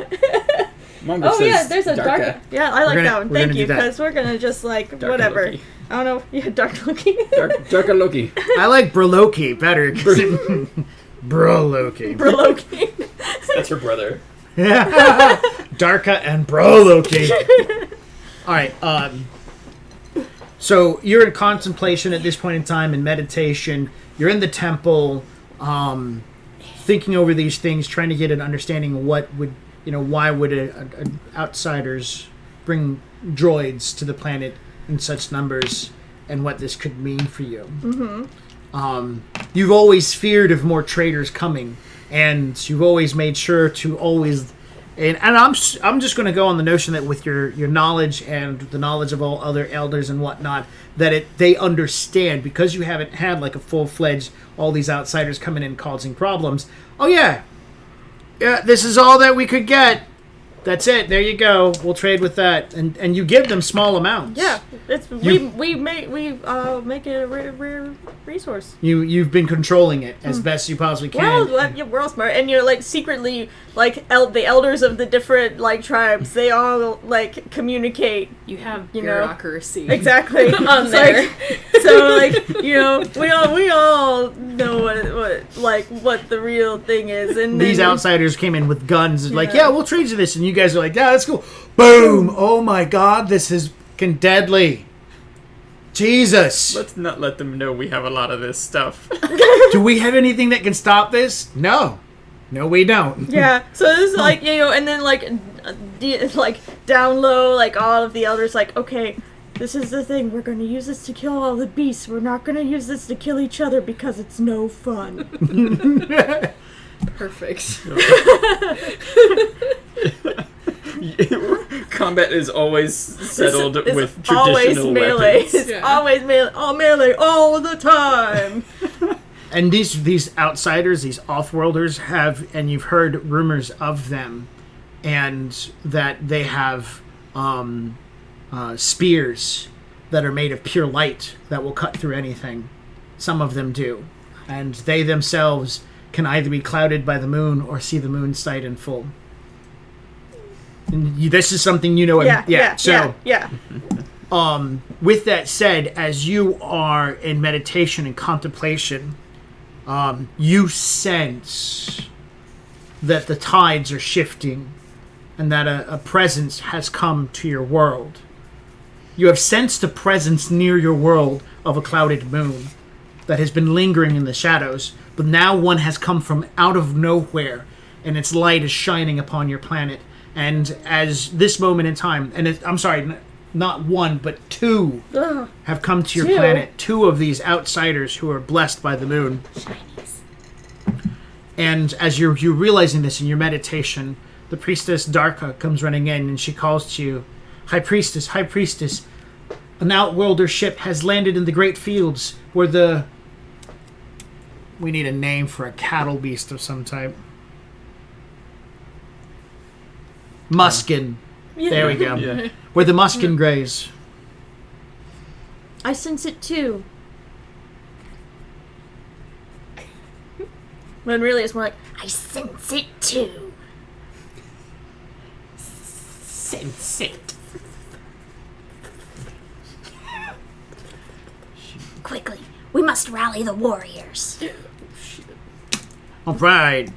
Manga Oh, yeah, says there's a dark... Yeah, I like gonna- that one. we're Thank gonna you, do that. because we're gonna just like Darker whatever. Loki. I don't know. Yeah, dark Loki. Darker Loki. I like Brulucky better. Brulucky. Loki. That's her brother. Darka and Brulucky. All right. So you're in contemplation at this point in time, in meditation. You're in the temple, thinking over these things, trying to get an understanding of what would, why would outsiders bring droids to the planet in such numbers, and what this could mean for you. You've always feared of more traders coming, and you've always made sure to always. And I'm just going to go on the notion that with your knowledge and the knowledge of all other elders and whatnot, that they understand, because you haven't had like a full-fledged all these outsiders coming in causing problems. Oh yeah, this is all that we could get. That's it. There you go. We'll trade with that, and you give them small amounts. Yeah, we make it a rare resource. You've been controlling it as best you possibly can. Well, yeah, we're all smart, and you're like secretly like the elders of the different like tribes. They all like communicate. You have You know. bureaucracy. Exactly. On It's there. So like we all know what the real thing is, and These then- outsiders came in with guns, and like, Yeah. yeah, we'll trade you this, and you guys are like, yeah, that's cool. Boom! Oh my God, this is fucking deadly. Jesus, Let's not let them know we have a lot of this stuff. do we have anything that can stop this? No, we don't. Yeah, so this is like and then like down low, like all of the elders, like, okay, this is the thing. We're gonna use this to kill all the beasts. We're not gonna use this to kill each other because it's no fun. Perfect. Combat is always settled It's with always traditional melee. weapons. It's Yeah. always melee all the time. And these outsiders, these off-worlders have, and you've heard rumors of them, and that they have spears that are made of pure light that will cut through anything. Some of them do. And they themselves can either be clouded by the moon or see the moon's sight in full. And this is something you know. So, with that said, as you are in meditation and contemplation, you sense that the tides are shifting and that a presence has come to your world. You have sensed a presence near your world of a clouded moon that has been lingering in the shadows, but now one has come from out of nowhere, and its light is shining upon your planet. And as this moment in time, and I'm sorry, not one, but two Ugh. have come to your Two? planet. Two of these outsiders who are blessed by the moon. And as you're realizing this in your meditation, the priestess Darka comes running in, and she calls to you, High Priestess, an outworlder ship has landed in the great fields where we need a name for a cattle beast of some type. Muskin. There we go. Yeah. Where the Muskin graze. I sense it too. When really it's more like, I sense it too. Sense it. Quickly, we must rally the warriors. All right.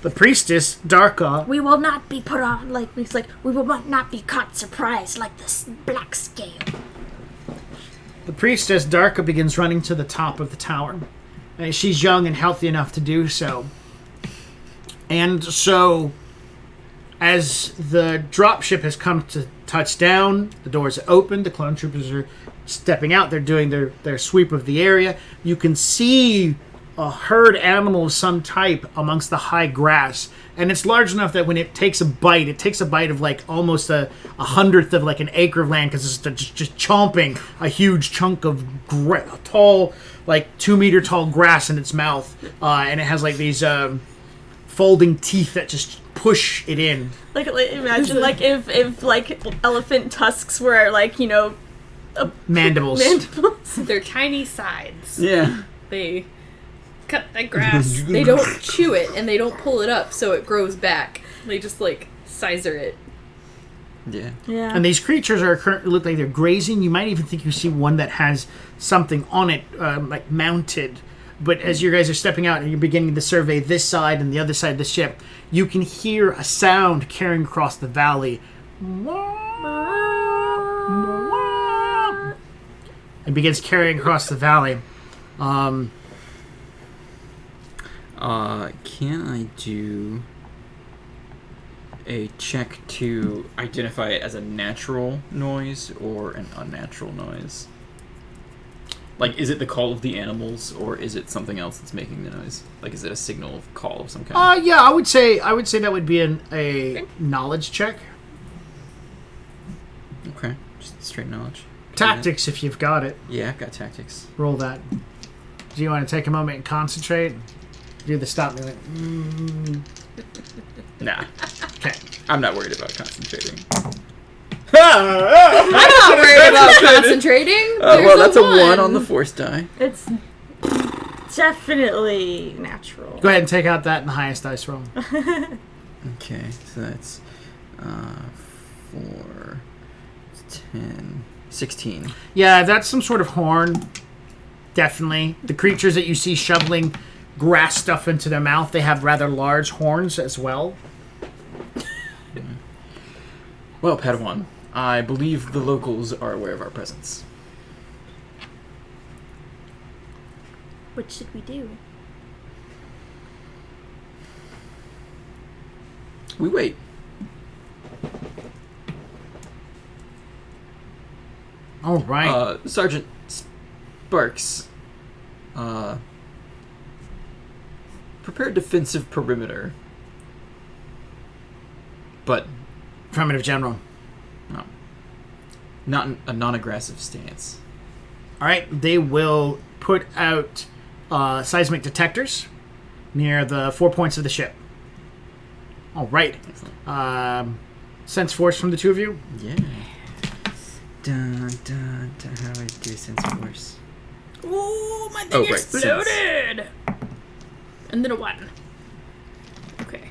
The priestess Darka. We will not be put on we will not be caught surprised like this black scale. The priestess Darka begins running to the top of the tower. She's young and healthy enough to do so. And so, as the dropship has come to touch down, the doors are open, the clone troopers are stepping out, they're doing their sweep of the area. You can see a herd animal of some type amongst the high grass, and it's large enough that when it takes a bite of like almost a hundredth of like an acre of land, because it's just chomping a huge chunk of tall, like 2 meter tall grass in its mouth, and it has like these folding teeth that just push it in. like imagine like if like elephant tusks were like Mandibles. mandibles. They're tiny sides. Yeah. They cut the grass. They don't chew it and they don't pull it up so it grows back. They just like sizer it. Yeah. Yeah. And these creatures are currently look like they're grazing. You might even think you see one that has something on it, like mounted. But as you guys are stepping out and you're beginning to survey this side and the other side of the ship, you can hear a sound carrying across the valley. It begins carrying across the valley. Can I do a check to identify it as a natural noise or an unnatural noise? Like, is it the call of the animals, or is it something else that's making the noise? Like, is it a signal of call of some kind? Yeah, I would say that would be a knowledge check. Okay, just straight knowledge. Tactics, if you've got it. Yeah, I've got tactics. Roll that. Do you want to take a moment and concentrate? Do the stop me. Nah, Okay. I'm not worried about concentrating. I'm not worried about concentrating. Well, that's a 1 on the force die. It's definitely natural. Go ahead and take out that in the highest dice roll. Okay, so that's 4, 10, 16. Yeah, that's some sort of horn. Definitely. The creatures that you see shoveling grass stuff into their mouth, they have rather large horns as well. Well, Padawan, I believe the locals are aware of our presence. What should we do? We wait. All right. Sergeant Sparks, prepare defensive perimeter. But Affirmative, General. no, not a non-aggressive stance. All right. They will put out seismic detectors near the 4 points of the ship. All right. Excellent. Sense force from the two of you. Yeah. Dun, dun, dun. How do I do sense force? Ooh, my Oh, thing right, exploded! And then a 1. Okay.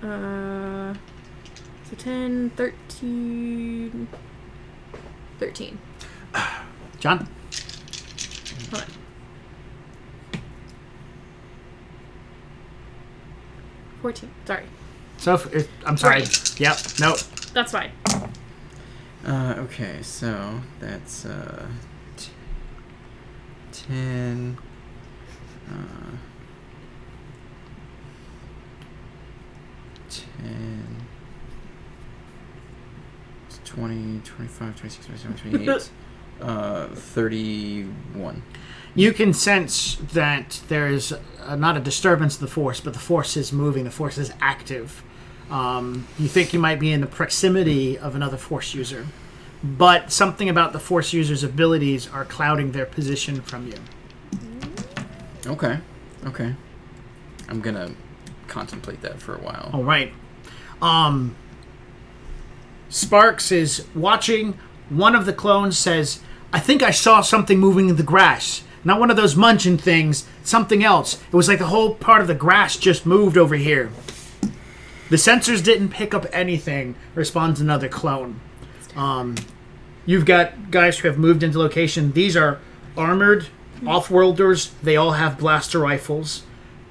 So 10, 13... 13. John. Hold on. $14. Sorry. So, I'm sorry. Right. Yep. Nope. That's fine. Okay, so that's 10. 10. 20, 25, 26, 27, 28. 31. You can sense that there is not a disturbance of the force, but the force is moving. The force is active. You think you might be in the proximity of another force user, but something about the force user's abilities are clouding their position from you. Okay. I'm gonna contemplate that for a while. All right. Sparks is watching. One of the clones says, "I think I saw something moving in the grass. Not one of those munching things. Something else. It was like the whole part of the grass just moved over here." The sensors didn't pick up anything, responds another clone. You've got guys who have moved into location. These are armored off-worlders. They all have blaster rifles.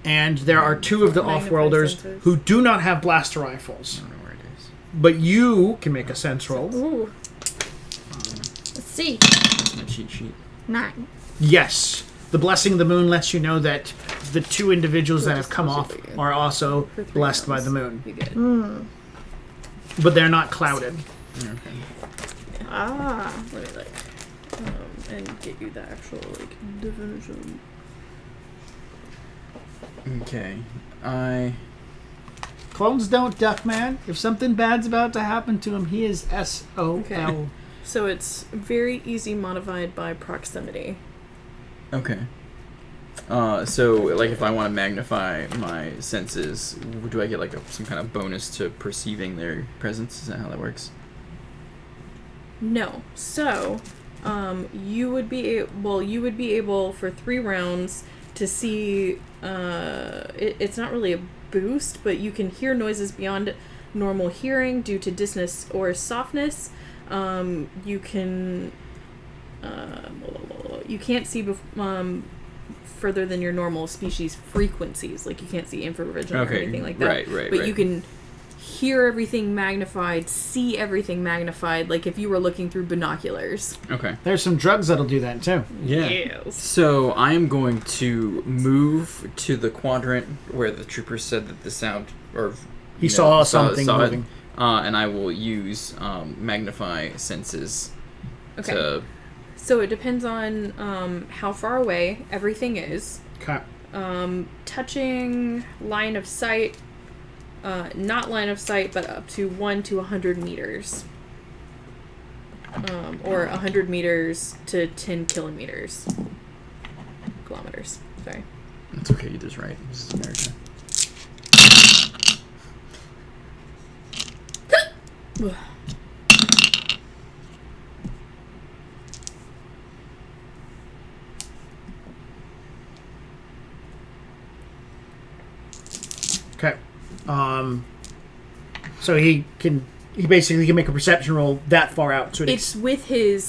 And there are two of the Magnified off-worlders sensors. who do not have blaster rifles. I don't know where it is. But you can make a sense roll. Ooh. Let's see. It's my cheat sheet. 9. Yes. The Blessing of the Moon lets you know that the two individuals that have come off are also For 3 blessed by rounds. the moon. You good. But they're not clouded. Okay. Ah. Let me and get you the actual definition. Okay. Clones don't duck, man. If something bad's about to happen to him, he is SOL. Okay. So it's very easy modified by proximity. Okay. So, like, if I want to magnify my senses, do I get, like, some kind of bonus to perceiving their presence? Is that how that works? No. So, you would be able for 3 rounds to see. It's not really a boost, but you can hear noises beyond normal hearing due to distance or softness. You can. You can't see further than your normal species frequencies. Like you can't see infrared or anything like that. Right. But you can hear everything magnified, see everything magnified, like if you were looking through binoculars. Okay. There's some drugs that'll do that too. Yeah. Yes. So I am going to move to the quadrant where the trooper said that the sound, or He saw something it, moving. and I will use magnify senses Okay. to So it depends on how far away everything is. Okay. Touching line of sight, not line of sight, but up to 1 to 100 meters. Or 100 meters to 10 kilometers. Kilometers. Sorry. That's okay. Either's right. This is America. Okay. So he basically can make a perception roll that far out. So It's with his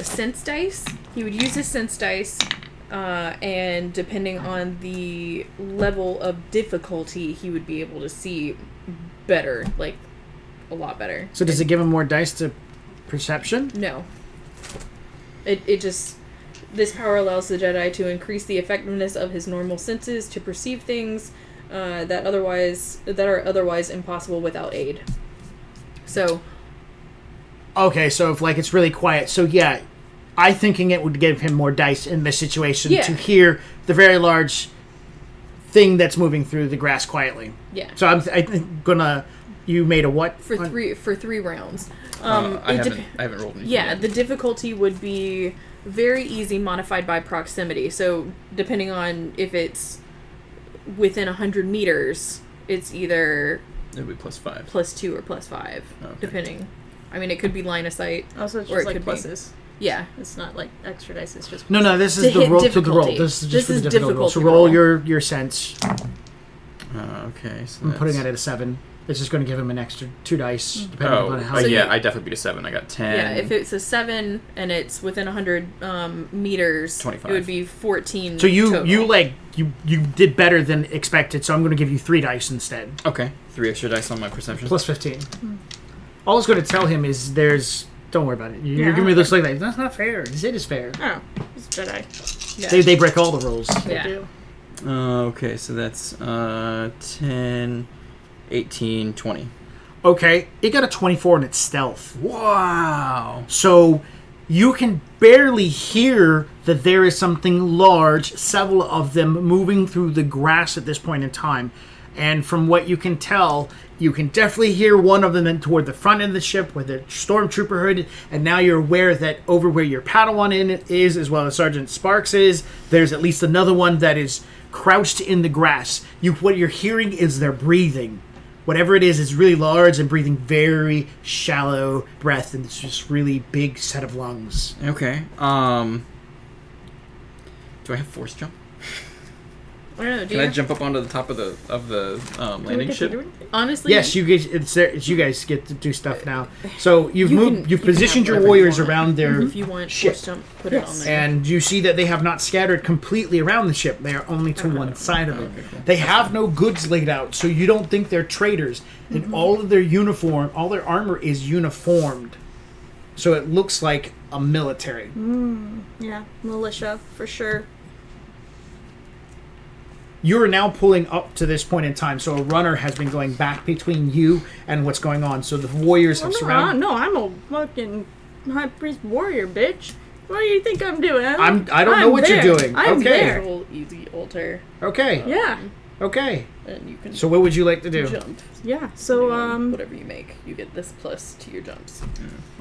sense dice. He would use his sense dice, and depending on the level of difficulty, he would be able to see better, like a lot better. So does it give him more dice to perception? No. It just... This power allows the Jedi to increase the effectiveness of his normal senses to perceive things that are otherwise impossible without aid. So... Okay, so if like it's really quiet, so yeah, I thinking it would give him more dice in this situation Yeah. to hear the very large thing that's moving through the grass quietly. Yeah. So I'm gonna. You made a what? For three rounds. I haven't rolled anything Yeah, yet. the difficulty would be very easy, modified by proximity. So depending on if it's within 100 meters, it's either It would be +5. +2 or +5, Okay. depending. I mean, it could be line of sight. Also, it's Or just it like could be. pluses. Yeah. It's not like extra dice. It's just No, no. This is To the hit roll. To the roll. difficulty. This is just This for the is difficulty roll. So difficulty roll roll. your sense. Okay, so I'm putting that's- it at a 7. It's just going to give him an extra 2 dice depending Oh, on how. So yeah, you- I definitely beat a 7. I got 10. Yeah, if it's a 7 and it's within 100 meters, 25. it would be 14 So you total. you did better than expected. So I'm going to give you 3 dice instead. Okay, 3 extra dice on my perception. Plus 15. All it's going to tell him is there's. Don't worry about it. You're giving me this like that. That's not fair. It is fair. oh, it's Jedi. Yeah. They break all the rules. They Yeah. do. Okay, so that's 10, 18, 20. Okay, it got a 24 in its stealth. Wow. So you can barely hear that there is something large, several of them moving through the grass at this point in time. And from what you can tell, you can definitely hear one of them in toward the front end of the ship where the stormtrooper hood. And now you're aware that over where your Padawan in it is, as well as Sergeant Sparks is, there's at least another one that is crouched in the grass. What you're hearing is their breathing. Whatever it is really large and breathing very shallow breath, and it's just really big set of lungs. Okay. Do I have force jump? I don't know, do Can you I jump up onto the top of the Do we landing get to ship? do anything? Honestly, Yes, you guys. It's you guys get to do stuff now. So you've You moved. can- You've you can positioned have your whatever you warriors want. around their if you want ship. force jump, put it on there. And you see that they have not scattered completely around the ship. They are only to one side of it. Okay, cool. They have no goods laid out, so you don't think they're traitors. And all of their uniform, all their armor is uniformed. So it looks like a military. Yeah, militia for sure. You are now pulling up to this point in time, so a runner has been going back between you and what's going on. So the warriors have surrounded. No, I'm a fucking high priest warrior, bitch. What do you think I'm doing? I don't know I'm what you're there. doing. I'm Okay. there. Little easy altar, Okay. Yeah, Okay. and you can So what would you like to do? jump. yeah. So whatever you make, you get this plus to your jumps.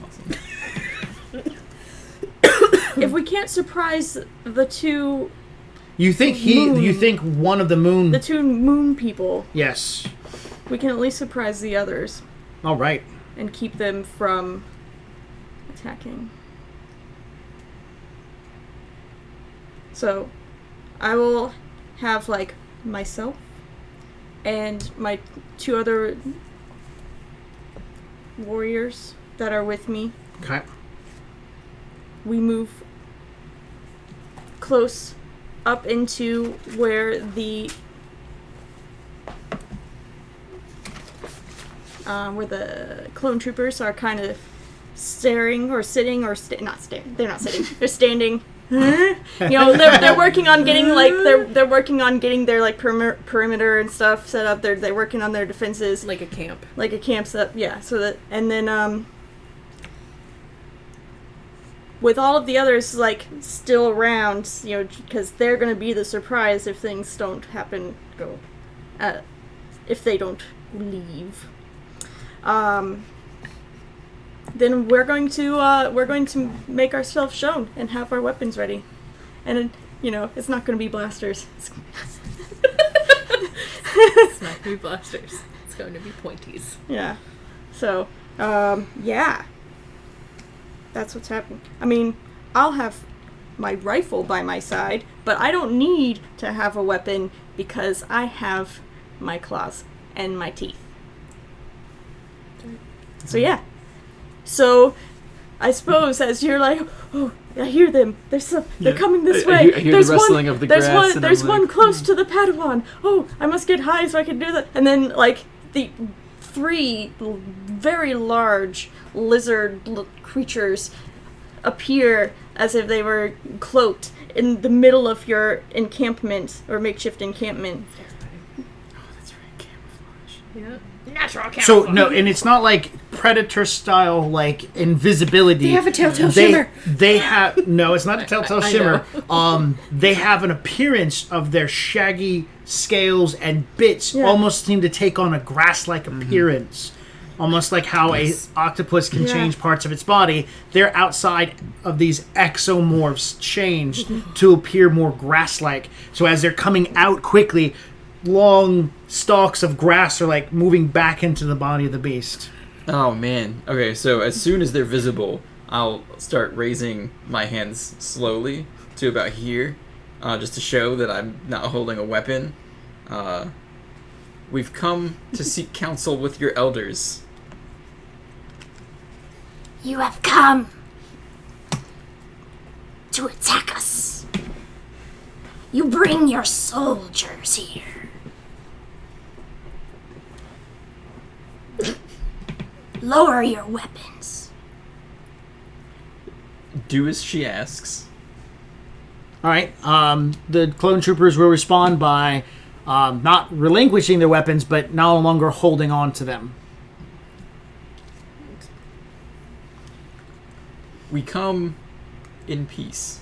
Awesome. if we can't surprise the two You think Moon. you think one of the moon? moon people, Yes. we can at least surprise the others All right. and keep them from attacking. So, I will have like myself and my 2 other warriors that are with me. Okay. We move close up into where the clone troopers are kind of staring or sitting or not staring. They're not sitting. They're standing. You know, they're working on getting like they're working on getting their like perimeter and stuff set up. They're working on their defenses, Like a camp. like a camp set. Yeah. So that and then with all of the others like still around, you know, because they're going to be the surprise if things don't happen. If they don't leave. Then we're going to make ourselves shown and have our weapons ready, and you know it's not going to be blasters. It's not going to be blasters. It's going to be pointies. Yeah. So, yeah. That's what's happening. I mean, I'll have my rifle by my side, but I don't need to have a weapon because I have my claws and my teeth. So yeah. So I suppose as you're like, oh, I hear them. They're coming this way. I hear the rustling of the grass. And There's I'm one like, close to the Padawan. Oh, I must get high so I can do that. And then like the 3 very large lizard creatures appear as if they were cloaked in the middle of your encampment or makeshift encampment. Oh, that's right, camouflage. Yeah. Natural camouflage. So no, and it's not like Predator style like invisibility. They have a telltale They- shimmer. They have no, it's not a telltale I shimmer. They have an appearance of their shaggy scales and bits Yeah. almost seem to take on a grass-like appearance. Almost like how a octopus can Yeah. change parts of its body. They're outside of these exomorphs changed to appear more grass-like. So as they're coming out quickly, long stalks of grass are like moving back into the body of the beast. Oh man. Okay, so as soon as they're visible, I'll start raising my hands slowly to about here, just to show that I'm not holding a weapon. We've come to seek counsel with your elders. You have come to attack us. You bring your soldiers here. Lower your weapons. Do as she asks. All right. The clone troopers will respond by not relinquishing their weapons, but no longer holding on to them. We come in peace,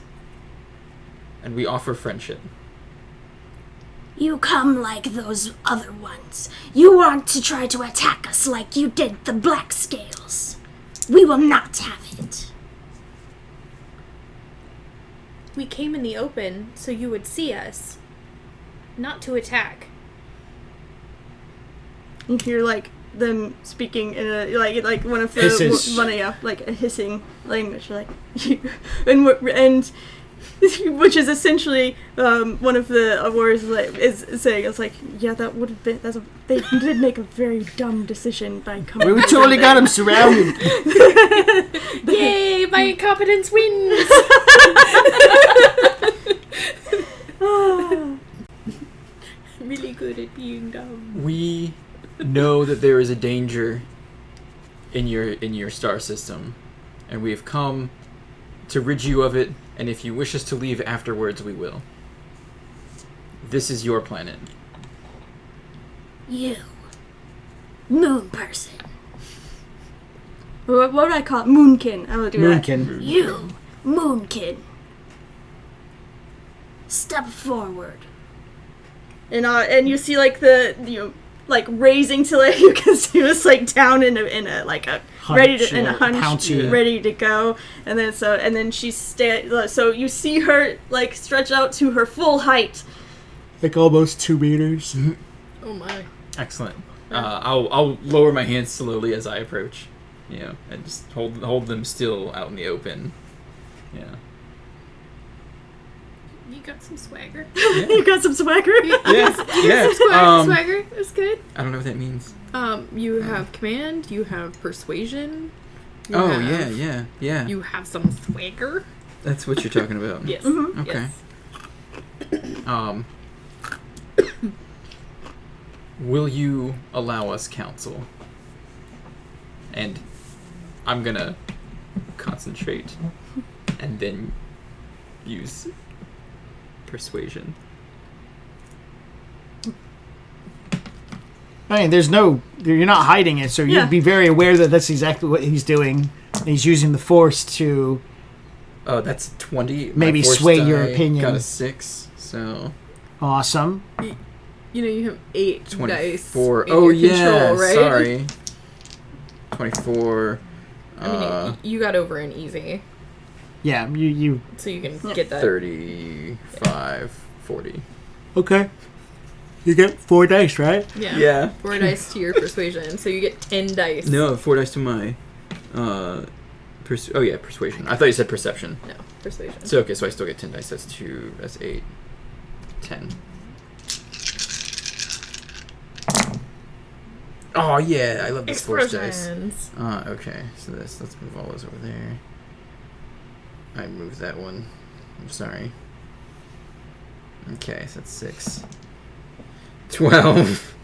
and we offer friendship. You come like those other ones. You want to try to attack us like you did the Black Scales. We will not have it. We came in the open so you would see us, not to attack. You hear like them speaking in a like one of the Hisses. like a hissing language, like and which is essentially one of the warriors is saying. It's like, yeah, that would have been they did make a very dumb decision by coming. We totally got them surrounded. Yay, my incompetence wins! Really good at being dumb. We know that there is a danger in your star system, and we have come to rid you of it, and if you wish us to leave afterwards, we will. This is your planet. You. Moon person. What would I call it? Moonkin? I will do that. Moonkin. You. Moonkin. Step forward. And you see like like raising to like you can see us like down in a like a ready to in a hunch pouncy. ready to go, and then she's so you see her like stretch out to her full height. Like almost 2 meters. Oh my. Excellent. I'll lower my hands slowly as I approach, and just hold them still out in the open. Yeah. You got some swagger. You got some swagger. Yeah. Swagger. That's good. I don't know what that means. You have command. You have persuasion. You Oh have, yeah. You have some swagger. That's what you're talking about. Yes. Okay. Yes. Will you allow us counsel? And I'm gonna concentrate and then use persuasion. I mean, you're not hiding it, so Yeah. you'd be very aware that that's exactly what he's doing. And he's using the force to Oh, that's 20. Maybe My force sway your die opinion. Got a 6, so Awesome. You know, you have 8 dice. 24. in Oh your yeah, control, right? sorry. 24. I mean, you got over an easy, Yeah, you. so you can get that. 35, 40. Okay. You get 4 dice, right? Yeah. 4 dice to your persuasion, so you get 10 dice. No, 4 dice to my. Persuasion. I thought you said perception. No, persuasion. So okay, so I still get 10 dice. That's 2. That's 8. 10. Oh yeah, I love this force dice. Explosions. Okay, so let's move all those over there. I moved that one. I'm sorry. Okay, so that's 6. 12.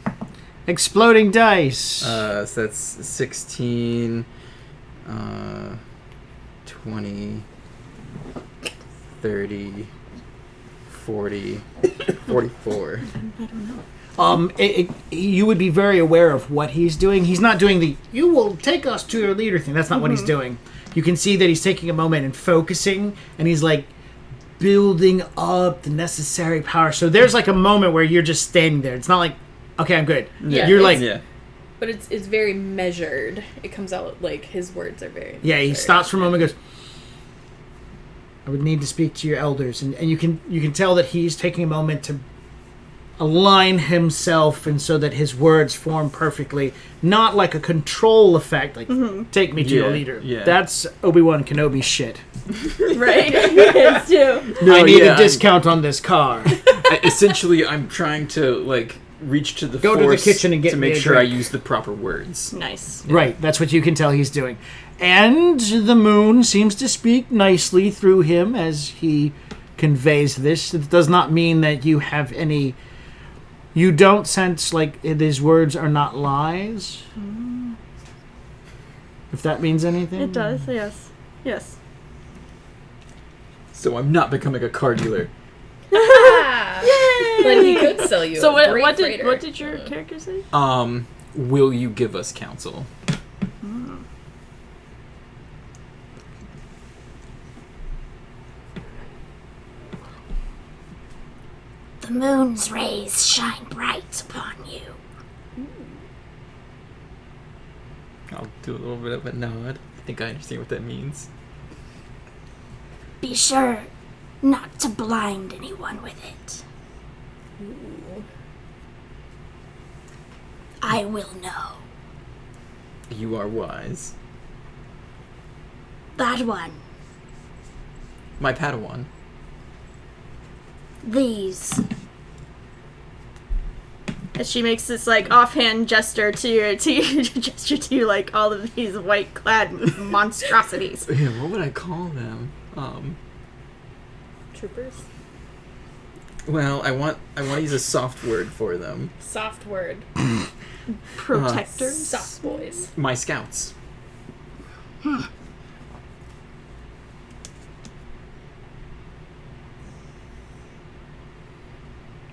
Exploding dice. So that's 16. 20. 30. 40. 44. You would be very aware of what he's doing. He's not doing the "you will take us to your leader" thing. That's not what he's doing. You can see that he's taking a moment and focusing, and he's like building up the necessary power. So there's like a moment where you're just standing there. It's not like, okay, I'm good. Yeah, You're like, Yeah. But it's very measured. It comes out like his words are very. yeah. He measured. stops for a moment, and goes, "I would need to speak to your elders," and you can tell that he's taking a moment to align himself, and so that his words form perfectly, not like a control effect, like take me to your Yeah, leader. yeah. That's Obi-Wan Kenobi shit. Right? Yes, too. I need yeah, a discount on this car. Essentially, I'm trying to like reach to the Go to the force kitchen and get to me make a sure I drink. use the proper words. Nice. Right, that's what you can tell he's doing. And the moon seems to speak nicely through him as he conveys this. It does not mean that you have any... You don't sense like his words are not lies. If that means anything. It does, yes. Yes. So I'm not becoming a car dealer. But he could sell you. So a great what freighter. did your character say? Will you give us counsel? The moon's rays shine bright upon you. I'll do a little bit of a nod. I think I understand what that means. Be sure not to blind anyone with it. I will know. You are wise. That one. My Padawan. These. As she makes this like offhand gesture to you, like all of these white clad monstrosities. Yeah, what would I call them? Troopers. Well, I want to use a soft word for them. Soft word. Protectors. Soft boys. My scouts.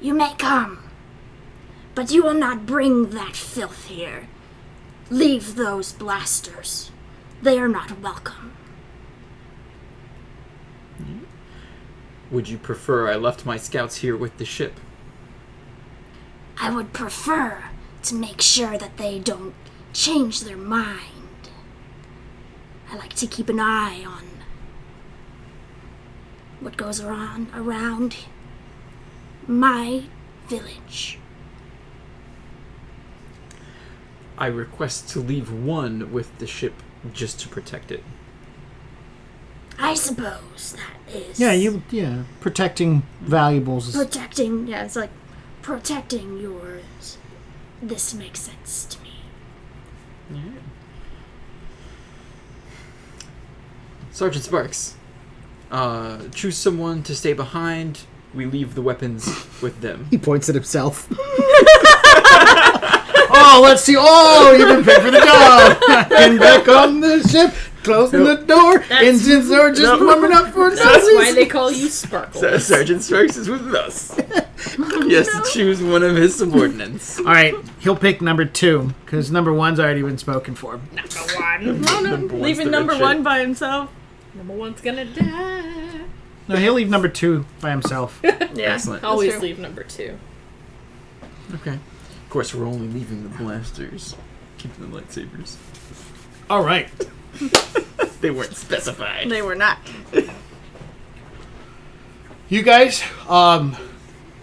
You may come, but you will not bring that filth here. Leave those blasters. They are not welcome. Would you prefer I left my scouts here with the ship? I would prefer to make sure that they don't change their mind. I like to keep an eye on what goes around my village. I request to leave one with the ship just to protect it. I suppose that is protecting valuables. protecting. Yeah, it's like protecting yours. This makes sense to me. Sergeant Sparks, choose someone to stay behind. We leave the weapons with them. He points at himself. Oh, let's see. Oh, you've been picked for the job. Getting back on the ship, closing the door. Engines are just warming up for That's service. why they call you Sparkles. Sergeant Sparks is with us. He has to choose one of his subordinates. All right, he'll pick number 2 because number 1's already been spoken for. Number one's Leaving the number red one ship. by himself. Number one's gonna die. No, he'll leave number 2 by himself. Yeah. Excellent. Always true. leave number 2. Okay. Of course, we're only leaving the blasters. Keeping the lightsabers. All right. They weren't specified. They were not. You guys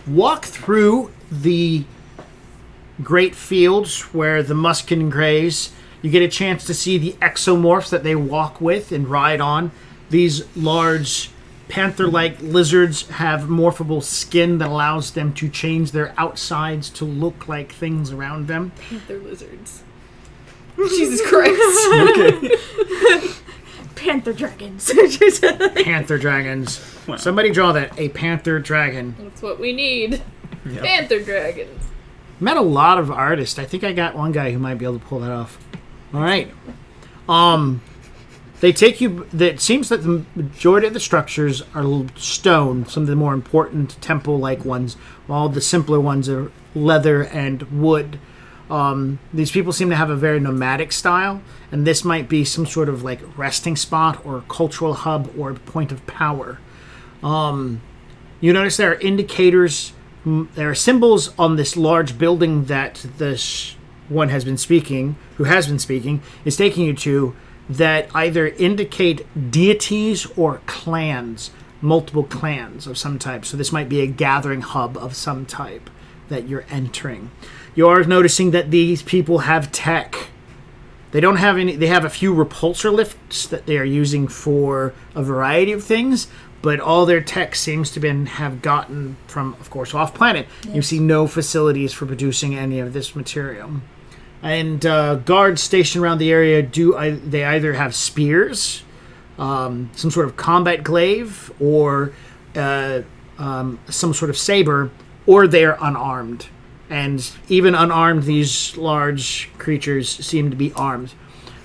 walk through the great fields where the Muskin graze. You get a chance to see the exomorphs that they walk with and ride on. These large panther-like lizards have morphable skin that allows them to change their outsides to look like things around them. They're lizards. Jesus Christ. Okay. Panther dragons. Panther dragons. Wow. Somebody draw that. A panther dragon. That's what we need. Yep. Panther dragons. Met a lot of artists. I think I got one guy who might be able to pull that off. All right. They take you. It seems that the majority of the structures are stone. Some of the more important temple-like ones, while the simpler ones are leather and wood. These people seem to have a very nomadic style, and this might be some sort of like resting spot or cultural hub or point of power. You notice there are indicators. There are symbols on this large building that this one has been speaking, who has been speaking, is taking you to, that either indicate deities or clans, multiple clans of some type. So this might be a gathering hub of some type that you're entering. You are noticing that these people have tech. They don't have any. They have a few repulsor lifts that they are using for a variety of things, but all their tech seems to have gotten from, of course, off planet. Yes. You see no facilities for producing any of this material. And guards stationed around the area they either have spears, some sort of combat glaive, or some sort of saber, or they're unarmed. And even unarmed, these large creatures seem to be armed.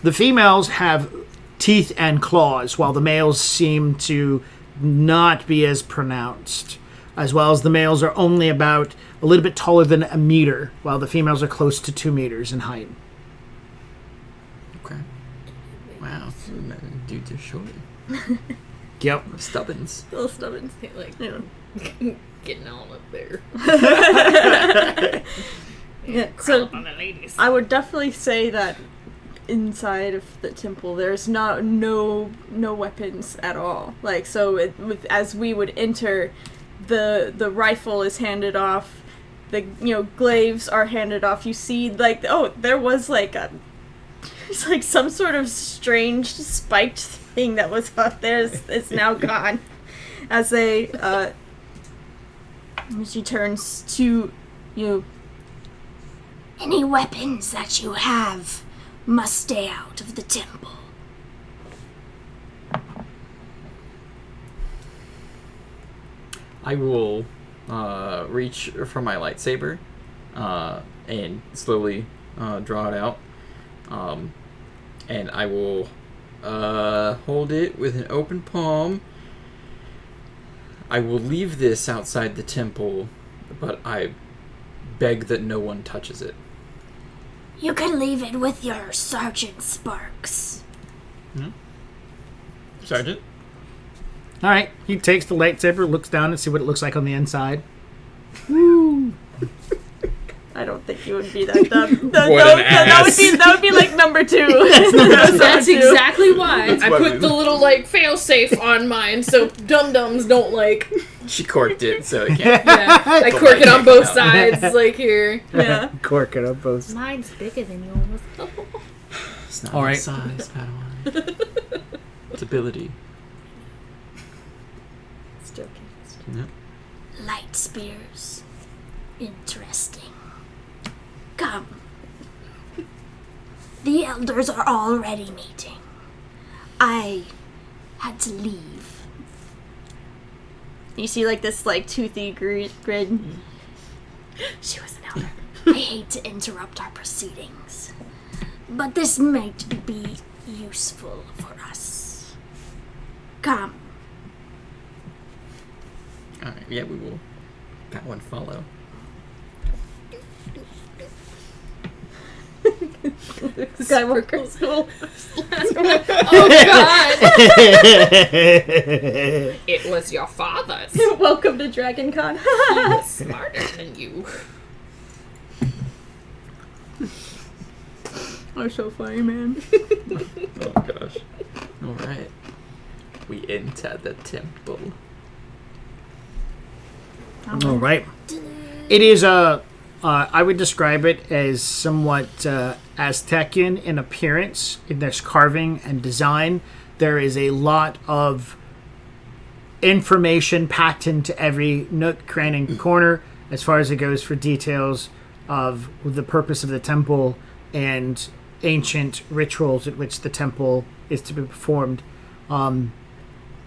The females have teeth and claws, while the males seem to not be as pronounced. As well as the males are only about a little bit taller than a meter, while the females are close to 2 meters in height. Okay. Wow. Dudes are short. Yep. Stubbins. Little stubborn. Like, Yeah. getting all up there. Yeah. So I would definitely say that inside of the temple there's no weapons at all. Like, so as we would enter, the rifle is handed off, the glaives are handed off. You see, like, there was like it's like some sort of strange spiked thing that was out there. It's now gone. As she turns to you. Any weapons that you have must stay out of the temple. I will reach for my lightsaber and slowly draw it out. And I will hold it with an open palm. I will leave this outside the temple, but I beg that no one touches it. You can leave it with your Sergeant Sparks. Sergeant? All right. He takes the lightsaber, looks down and see what it looks like on the inside. I don't think you would be that dumb. What an ass. That would be like number 2. That's exactly why I why put we- the little fail safe on mine so dum-dums don't She corked it, so it can't. yeah, I The cork it on light both can't come out. sides here. Yeah. Cork it up both. Mine's bigger than yours. It's not All my right. size, Padawan. It's ability. Still confused. Yep. Light spears. Interesting. Come. The elders are already meeting. I had to leave. You see, like, this, like, toothy grid. She was an elder. I hate to interrupt our proceedings, but this might be useful for us. Come. Alright, yeah, we will. That one follow. Skywalker School. Oh god! It was your father's. He Welcome to Dragon Con. was smarter than you. Oh, so funny, man. Oh gosh. Alright. We enter the temple. All right. It is I would describe it as somewhat Aztecian in appearance. There's carving and design. There is a lot of information packed into every nook, cranny, and corner as far as it goes for details of the purpose of the temple and ancient rituals at which the temple is to be performed.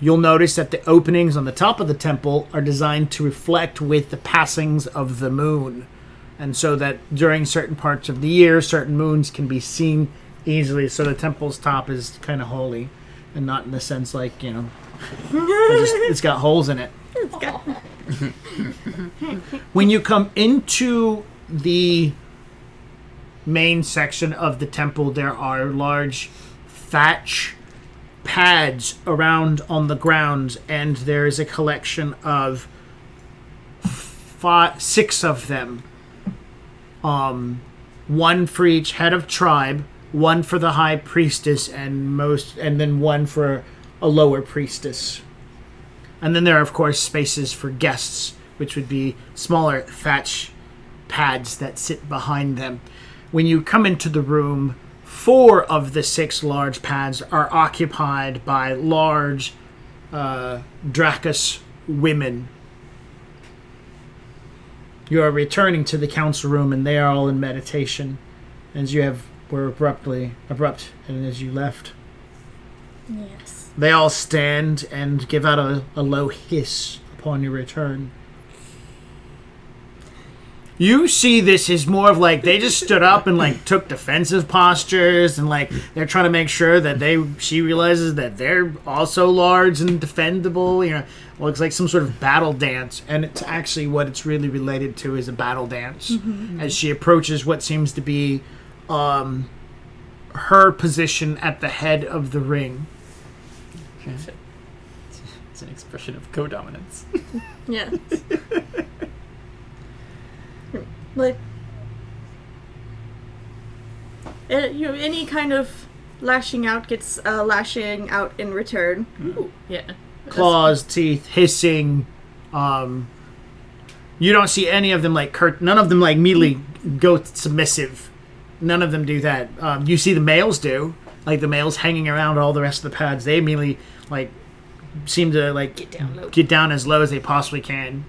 You'll notice that the openings on the top of the temple are designed to reflect with the passings of the moon. And so that during certain parts of the year, certain moons can be seen easily. So the temple's top is kind of holy. And not in the sense like, it's got holes in it. When you come into the main section of the temple, there are large thatch pads around on the ground, and there is a collection of 6 of them. One for each head of tribe, one for the high priestess, and then one for a lower priestess. And then there are, of course, spaces for guests, which would be smaller thatch pads that sit behind them. When you come into the room, 4 of the 6 large pads are occupied by large Dracus women. You are returning to the council room, and they are all in meditation, as you were abrupt, and as you left. Yes. They all stand and give out a low hiss upon your return. You see this is more of like they just stood up and like took defensive postures, and like they're trying to make sure that she realizes that they're also large and defendable. Looks like some sort of battle dance, and it's actually what it's really related to is a battle dance. As she approaches what seems to be her position at the head of the ring. Okay. It's an expression of co-dominance. Yeah. Like, any kind of lashing out gets lashing out in return. Ooh, yeah. Claws, teeth, hissing. You don't see any of them like none of them like immediately go submissive. None of them do that. You see the males do. Like the males hanging around all the rest of the pads. They immediately like seem to like get down as low as they possibly can.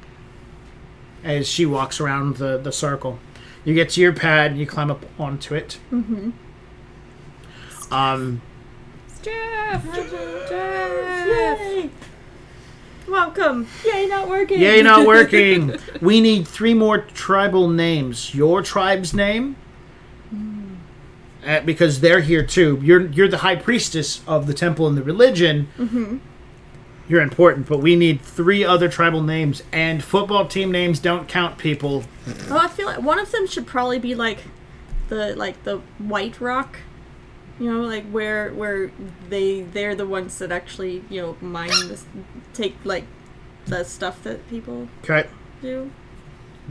As she walks around the circle. You get to your pad and you climb up onto it. Mm-hmm. Jeff! Yay! Welcome! Yay, not working! Yay, not working! We need 3 more tribal names. Your tribe's name? Because they're here too. You're the high priestess of the temple and the religion. Mm-hmm. You're important, but we need 3 other tribal names, and football team names don't count, people. Oh, I feel like one of them should probably be like the White Rock, like where they're the ones that actually mine this, take like the stuff that people Okay, do.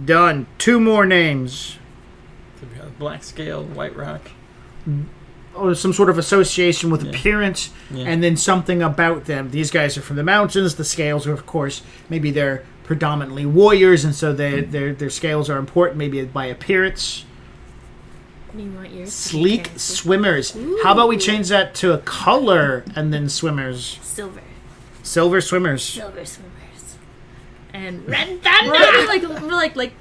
done. 2 more names. So we got Black Scale, White Rock. Or some sort of association with Yeah. appearance, Yeah. and then something about them. These guys are from the mountains. The scales are, of course, maybe they're predominantly warriors, and so their scales are important, maybe by appearance. You want yours? Sleek swimmers. How about we change that to a color and then swimmers? Silver. Silver swimmers. Silver swimmers. And red Well, thunder! like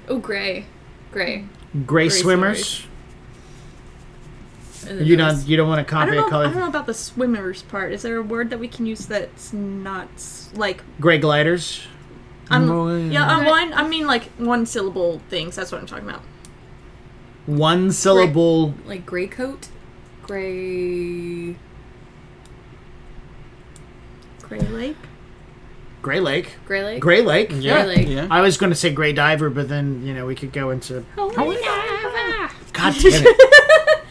Oh, gray. Gray. Gray swimmers. And then You those- don't want to I copy a don't color. know about the swimmers part. Is there a word that we can use that's not like Gray gliders. I mean like 1 syllable things. That's what I'm talking about. 1 syllable. Like gray coat? Gray... Gray Lake. Gray Lake. Gray lake? Gray Lake. Yeah. Lake. Yeah. I was going to say Gray Diver, but then we could go into Holy diver! God damn it.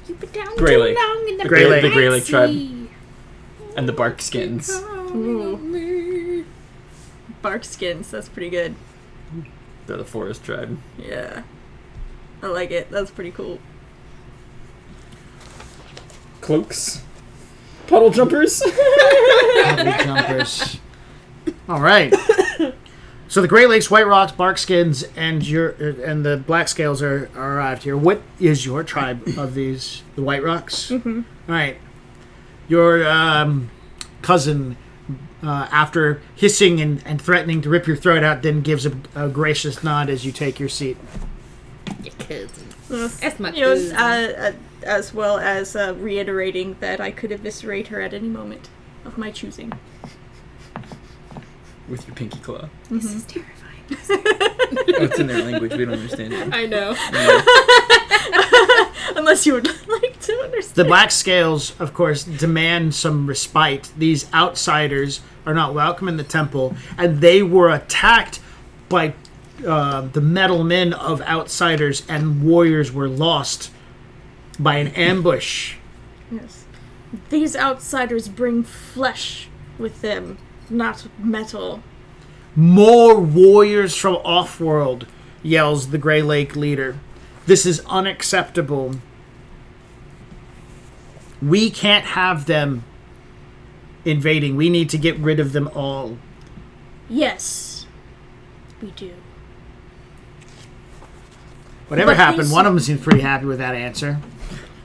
You've been down Grey too Lake. long in the Grey Lake. The Grey Lake tribe. sea. And the Barkskins. Ooh. Barkskins, that's pretty good. They're the forest tribe. Yeah. I like it. That's pretty cool. Cloaks. Puddle jumpers. Puddle jumpers. All right. So the Great Lakes, White Rocks, Barkskins, and the Black Scales are arrived here. What is your tribe of these? The White Rocks. Mm-hmm. All right. Your cousin, after hissing and threatening to rip your throat out, then gives a gracious nod as you take your seat. Your cousin. Yes. That's my You know, cousin. as well as reiterating that I could eviscerate her at any moment of my choosing. With your pinky claw. This is terrifying. Oh, it's in their language. We don't understand it. I know. Unless you would like to understand. The Black Scales, of course, demand some respite. These outsiders are not welcome in the temple, and they were attacked by the metal men of outsiders, and warriors were lost by an ambush. Yes. These outsiders bring flesh with them, not metal. More warriors from off-world, yells the Grey Lake leader. This is unacceptable. We can't have them invading. We need to get rid of them all. Yes, we do. Whatever But happened, these- one of them seems pretty happy with that answer.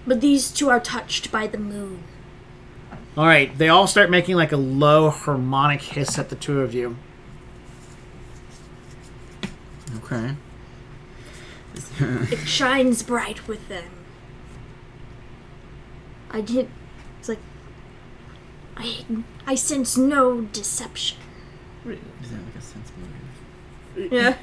But these two are touched by the moon. All right, they all start making like a low harmonic hiss at the two of you. Okay. It shines bright with them. I did. It's like I sense no deception. Is that like a sense motive? Yeah.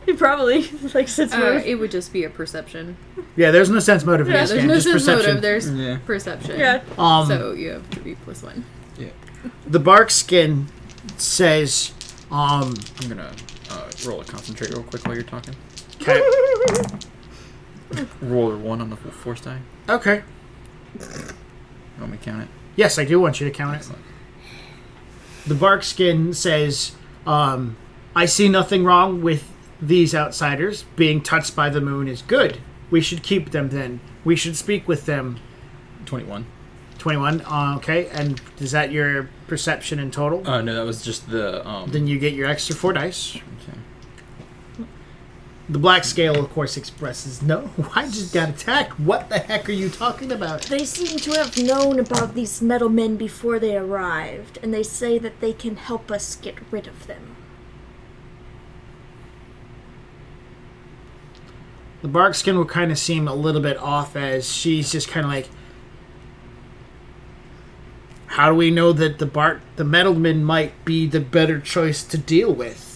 He probably, like, since we're... It would just be a perception. Yeah, there's no sense motive in Yeah, this there's game, no just sense perception. motive. There's Yeah. perception. Yeah. So you have to be +1. Yeah. The Barkskin says, I'm gonna roll a concentrate real quick while you're talking. okay. Roll a 1 on the force die. Okay. You want me to count it? Yes, I do want you to count it. Excellent. The Barkskin says, I see nothing wrong with these outsiders. Being touched by the moon is good. We should keep them then. We should speak with them. 21. 21, okay. And is that your perception in total? No, that was just the Then you get your extra 4 dice. Okay. The black scale, of course, expresses, no, I just got attacked. What the heck are you talking about? They seem to have known about these metal men before they arrived, and they say that they can help us get rid of them. The Barkskin will kind of seem a little bit off as she's just kind of like, how do we know that the metalmen might be the better choice to deal with?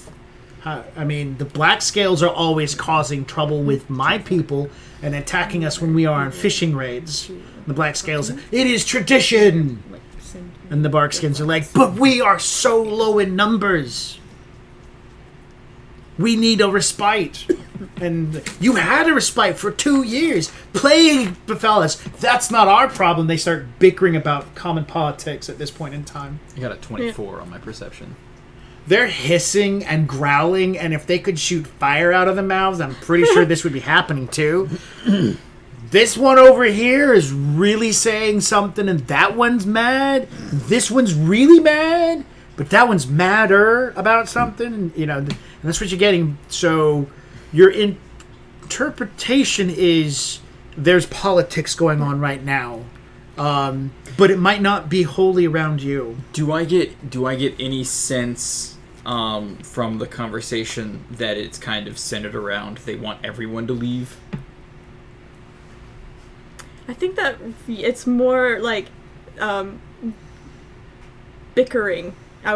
I mean, the black scales are always causing trouble with my people and attacking us when we are on fishing raids. The black scales, it is tradition! And the Barkskins are like, but we are so low in numbers. We need a respite. And you had a respite for 2 years. Plague befell us. That's not our problem. They start bickering about common politics at this point in time. I got a 24 on my perception. They're hissing and growling, and if they could shoot fire out of their mouths, I'm pretty sure this would be happening too. This one over here is really saying something, and that one's mad. This one's really mad, but that one's madder about something. And, and that's what you're getting. So your interpretation is there's politics going on right now, but it might not be wholly around you. Do I get any sense from the conversation that it's kind of centered around they want everyone to leave? I think that it's more like bickering. I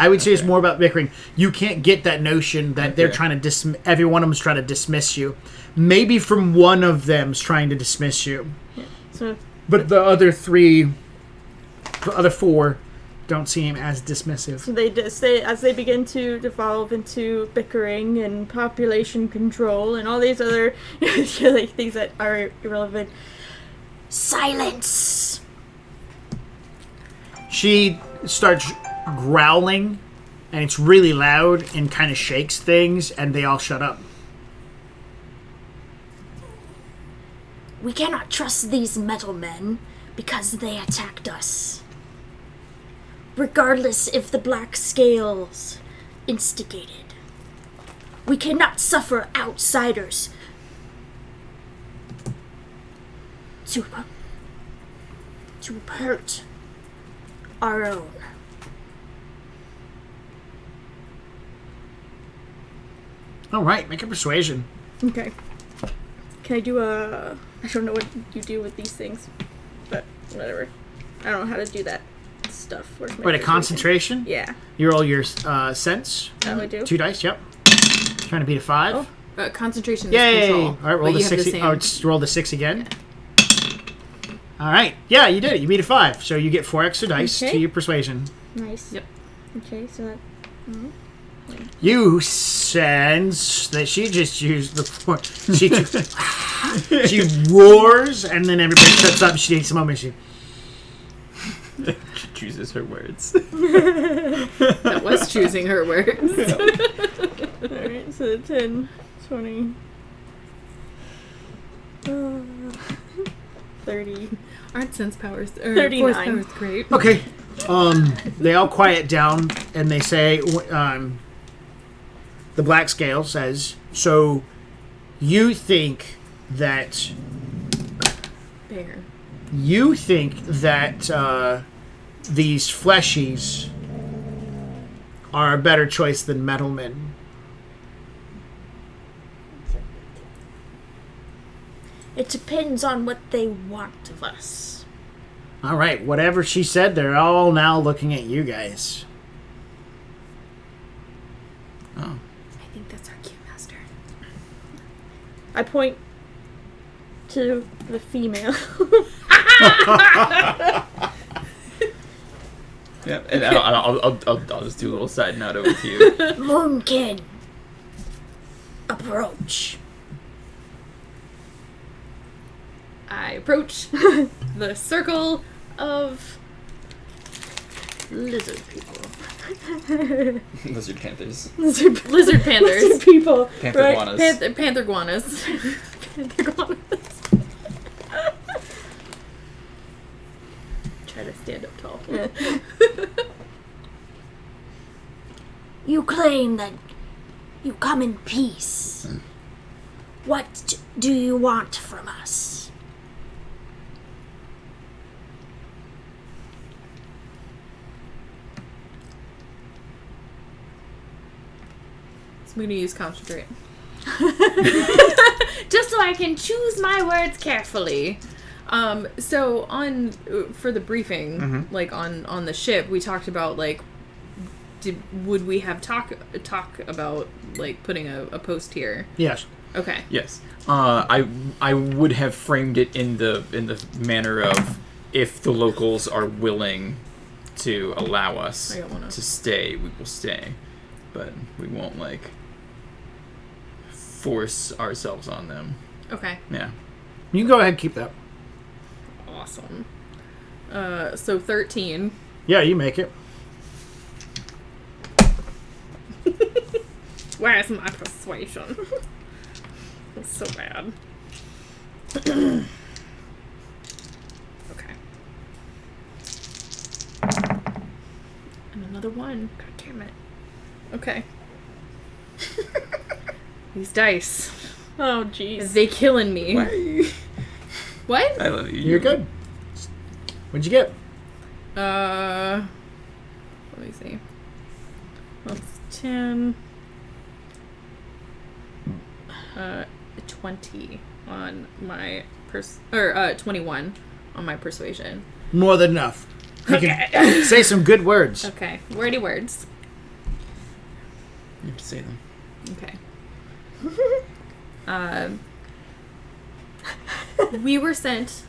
would say it's more about bickering. You can't get that notion that they're trying to every one of them's trying to dismiss you. Maybe from one of them's trying to dismiss you. So But the other four don't seem as dismissive. So as they begin to devolve into bickering and population control and all these other like, things that are irrelevant. Silence! She starts growling, and it's really loud and kind of shakes things, and they all shut up. We cannot trust these metal men because they attacked us. Regardless if the Black Scales instigated. We cannot suffer outsiders to hurt our own. All right, make a persuasion. Okay. Can I do a... I don't know what you do with these things, but whatever. I don't know how to do that stuff. Where's my Wait, a persuasion? concentration? Yeah. You roll your sense. That would do. 2 dice, yep. Trying to beat a 5. Oh. Concentration is Yay! control. All right, roll but the you have 6. same- Just roll the 6 again. All right. Yeah, you did it. You beat a 5. So you get 4 extra dice Okay. to your persuasion. Nice. Yep. Okay, so that... You sense that she just used the 4. She roars, and then everybody shuts up. She takes a moment. She chooses her words. That was choosing her words. Alright, so 10, 20... 30... Aren't sense powers or 39. force powers great? Okay. They all quiet down, and they say, the Black Scale says, so you think that Bear. these fleshies are a better choice than metalmen. It depends on what they want of us. All right, whatever she said, they're all now looking at you guys. Oh. I think that's our cue master. I point to the female. Yeah, and I'll just do a little side note over to you. Moonkin, approach. I approach the circle of lizard people. Lizard panthers. Lizard panthers. Lizard people. Panther right? guanas. Panther guanas. Panther guanas. Try to stand up tall. Yeah. You claim that you come in peace. What do you want from us? So I'm gonna use concentrate. Just so I can choose my words carefully. So on for the briefing, like on the ship, we talked about like, would we have talk about like putting a post here? Yes. Okay. Yes. I would have framed it in the manner of if the locals are willing to allow us I don't wanna- to stay, we will stay, but we won't like force ourselves on them. Okay. Yeah. You can go ahead and keep that. Awesome. So 13. Yeah, you make it. Where's my persuasion? It's so bad. Okay. And another one. God damn it. Okay. These dice. Oh, jeez. They killing me. Why? What? I love you. You're good. What'd you get? Let me see. That's 10. 20 on my 21 on my persuasion. More than enough. You can say some good words. Okay, wordy words. You have to say them. Okay. We were sent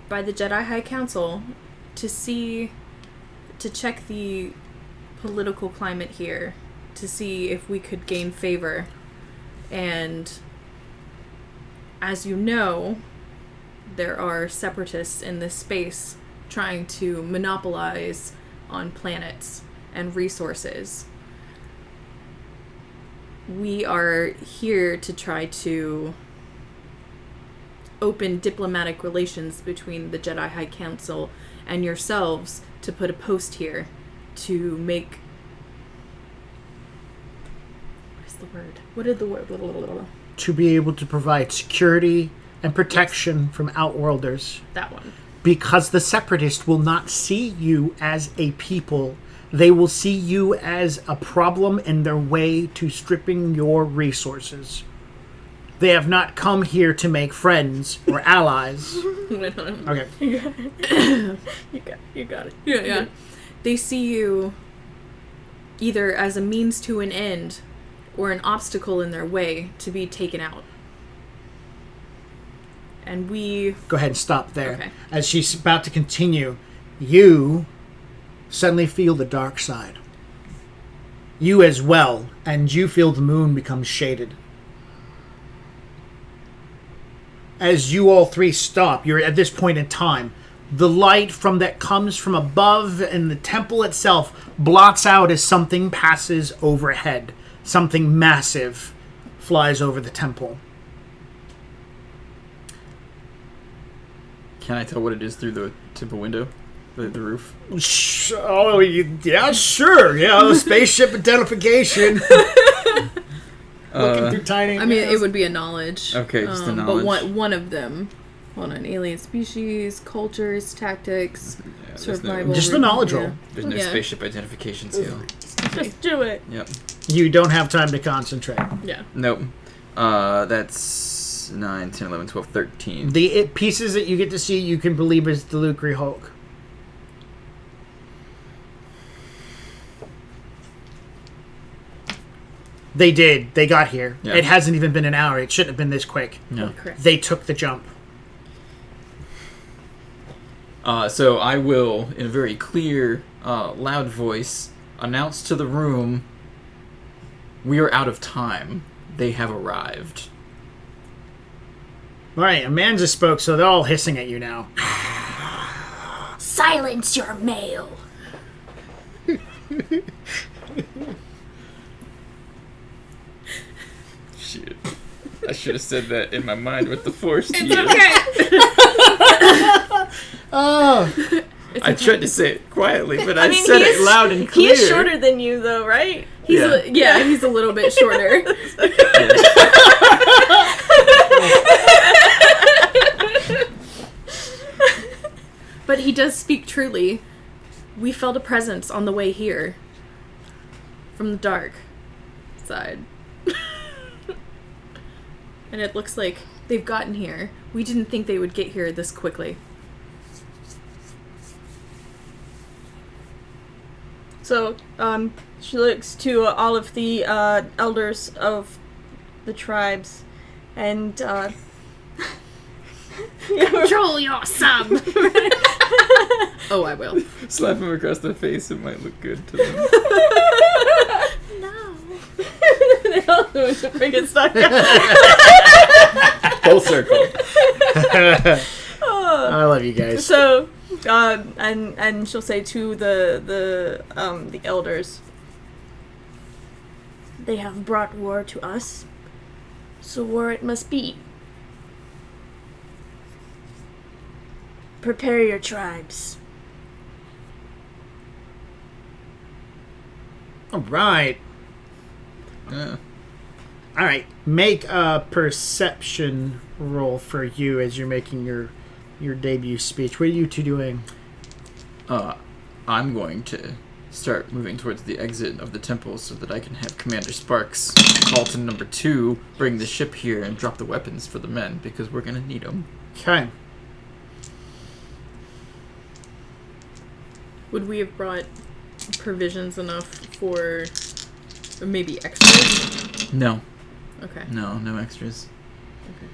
by the Jedi High Council to see to check the political climate here to see if we could gain favor. And as you know, there are separatists in this space trying to monopolize on planets and resources. We are here to try to open diplomatic relations between the Jedi High Council and yourselves to put a post here to make... What is the word? What did the word... To be able to provide security and protection from Outworlders. That one. Because the Separatists will not see you as a people. They will see you as a problem in their way to stripping your resources. They have not come here to make friends or allies. Okay. You got it. Yeah. They see you either as a means to an end or an obstacle in their way to be taken out. And we... Go ahead and stop there. Okay. As she's about to continue, you suddenly feel the dark side. You as well, and you feel the moon become shaded. As you all three stop, you're at this point in time, the light that comes from above and the temple itself blots out as something passes overhead. Something massive flies over the temple. Can I tell what it is through the temple window? The roof? Yeah, sure. Yeah, the spaceship identification. Looking through tiny... I mean, it would be a knowledge. Okay, just a knowledge. But one of them. Hold on. Alien species, cultures, tactics, Yeah, survival. Just the knowledge roll. There's no Yeah. spaceship identification seal. Just do it. Yep. You don't have time to concentrate. Yeah. Nope. That's 9, 10, 11, 12, 13. The pieces that you get to see, you can believe is the Lucre Hulk. They did. They got here. Yeah. It hasn't even been an hour. It shouldn't have been this quick. No. Correct. They took the jump. So I will, in a very clear, loud voice, announce to the room, we are out of time. They have arrived. All right, Amanda spoke, so they're all hissing at you now. Silence your mail. Shit. I should have said that in my mind with the Force. It's okay. Oh, I tried to say it quietly, but I, mean, said he it is- loud and clear. He's shorter than you, though, right? Yeah. He's a little bit shorter. But he does speak truly. We felt a presence on the way here. From the dark side. And it looks like they've gotten here. We didn't think they would get here this quickly. So, she looks to all of the elders of the tribes, and Control your sub. Oh, I will. Slap him across the face, it might look good to them. No. they all bring it stuck. Full circle. I love you guys. So, and she'll say to the elders, they have brought war to us, so war it must be. Prepare your tribes. All right. Yeah. All right. Make a perception roll for you as you're making your debut speech. What are you two doing? I'm going to start moving towards the exit of the temple so that I can have Commander Sparks call to number 2, bring the ship here, and drop the weapons for the men, because we're going to need them. Okay. Would we have brought provisions enough for maybe extras? No. Okay. No extras. Okay.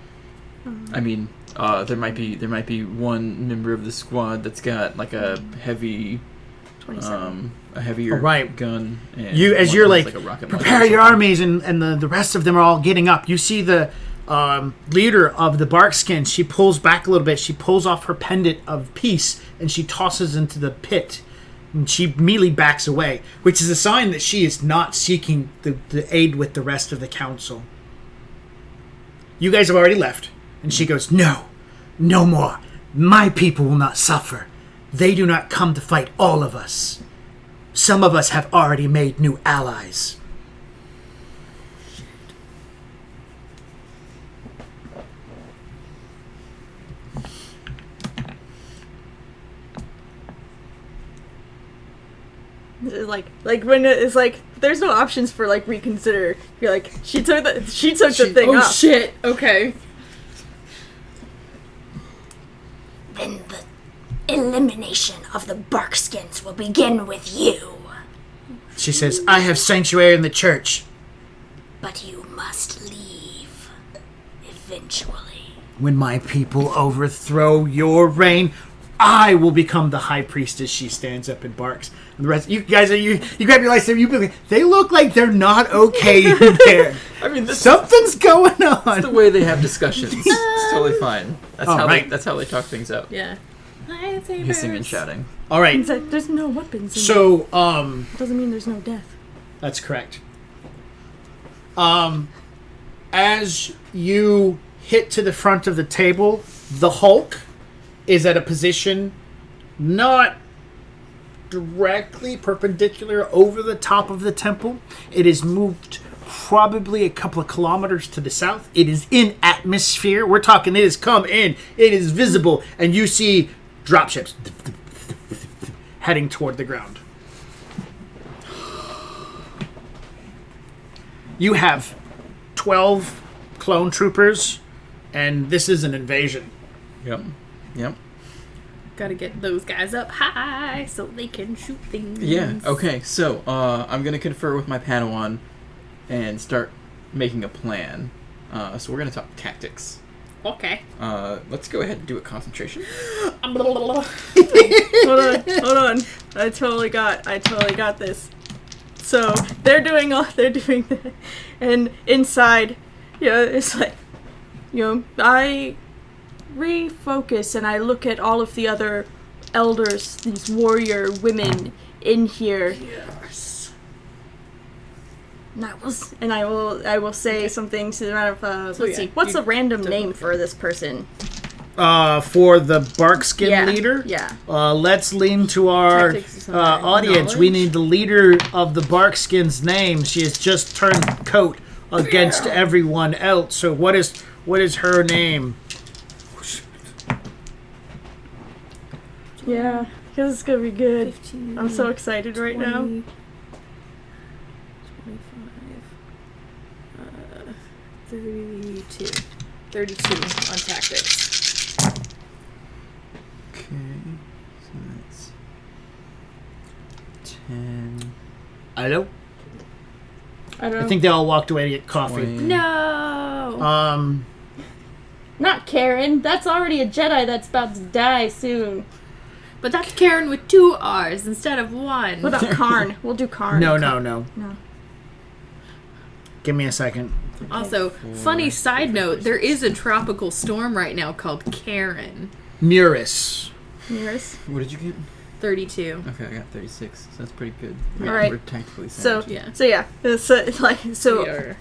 I mean, there might be one member of the squad that's got like a heavy 27. a heavier Alright. gun. And As one you're that has, like, a rocket prepare launcher or your something. armies, and the rest of them are all getting up. You see the leader of the Barkskins. She pulls back a little bit. She pulls off her pendant of peace, and she tosses into the pit. And she immediately backs away, which is a sign that she is not seeking the aid with the rest of the council. You guys have already left. And she goes, no more. My people will not suffer. They do not come to fight all of us. Some of us have already made new allies. Like when it's like there's no options for like reconsider. You're like she took the thing Oh up. shit. Okay. Then the elimination of the Barkskins will begin with you. She says, I have sanctuary in the church. But you must leave. Eventually. When my people overthrow your reign, I will become the high priestess. She stands up and barks. And the rest, you guys, you grab your lightsaber. You be like, they look like they're not okay in there. I mean, this Something's going is the on. way they have discussions. It's totally fine. That's All how right. that's how they talk things out. Yeah. Hissing and shouting. All right. It's like, there's no weapons. So, Doesn't mean there's no death. that's correct. As you hit to the front of the table, the Hulk is at a position not directly perpendicular over the top of the temple. It is moved probably a couple of kilometers to the south. It is in atmosphere. We're talking it has come in. It is visible. And you see dropships heading toward the ground. You have 12 clone troopers, and this is an invasion. Yep. Yep. Gotta get those guys up high so they can shoot things. Yeah. Okay. So I'm gonna confer with my Padawan and start making a plan. So we're gonna talk tactics. Okay. Let's go ahead and do a concentration. Hold on. I totally got this. So they're doing that, and inside, it's like, I refocus and I look at all of the other elders, these warrior women in here. Yes. And I will say something to the amount of let's see, what's a random name for this person? For the Barkskin leader, Yeah. let's lean to our Tactics is audience. knowledge. We need the leader of the Barkskin's name. She has just turned coat against everyone else. So what is her name? Yeah. This is gonna be good. I'm so excited right now. 32. 32 on tactics. Okay. So that's 10. Hello? I don't know. I think they all walked away to get coffee. 20. No. Not Karen. That's already a Jedi that's about to die soon. But that's Karen with 2 R's instead of 1. What about Karn? We'll do Karn. No. No. Give me a second. Also, funny side note, there is a tropical storm right now called Karen. Muris. Nearest. What did you get? 32. Okay, I got 36. So that's pretty good. All right. We're tactically So sound. Yeah. So yeah. It's like so. We are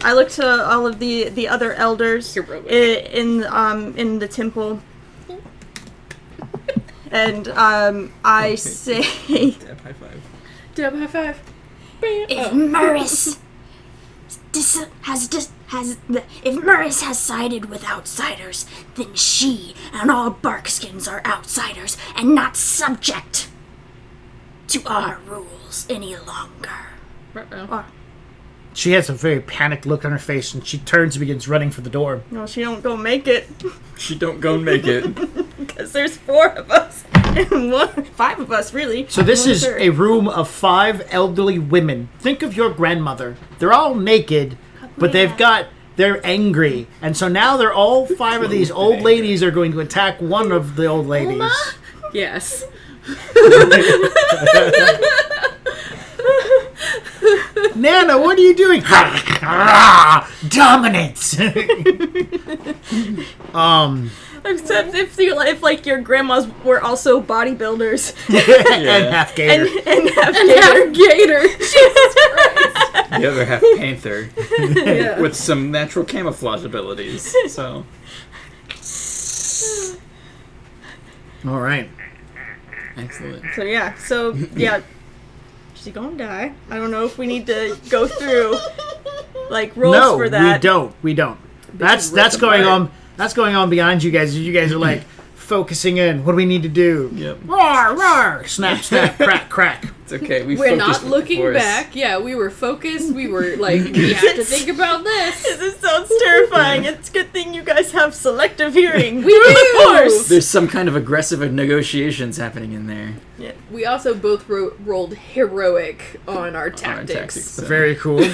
I look to all of the other elders heroic. in the temple, and I Okay. say, Dab, high five. Dub high five. Bam. If Oh. Murris if Murris has sided with outsiders, then she and all Barkskins are outsiders and not subject to our rules any longer. Uh-oh. She has a very panicked look on her face, and she turns and begins running for the door. no, she don't go make it, She don't go and make it. because there's 4 of us and 5 of us really. So this One is third. a room of 5 elderly women. Think of your grandmother. They're all naked, but they're angry. And so now they're all 5 of these old ladies are going to attack one of the old ladies. Yes. Nana, what are you doing? Dominance. Except if like your grandmas were also bodybuilders and half gator. and have Half gator. The other half panther Yeah. with some natural camouflage abilities. So All right. excellent. So yeah, she's gonna die. I don't know if we need to go through like rolls No, for that. we don't. That's going on. That's going on behind you guys. You guys are like focusing in. What do we need to do? Yep. Roar, roar, snap, snap, crack, crack. It's okay. We're focused not with the looking force. back. Yeah, we were focused. We were like, we have to think about this. This sounds terrifying. It's a good thing you guys have selective hearing. We Through do. the force. There's some kind of aggressive negotiations happening in there. We also both rolled heroic on our tactics. tactics. So. Very cool.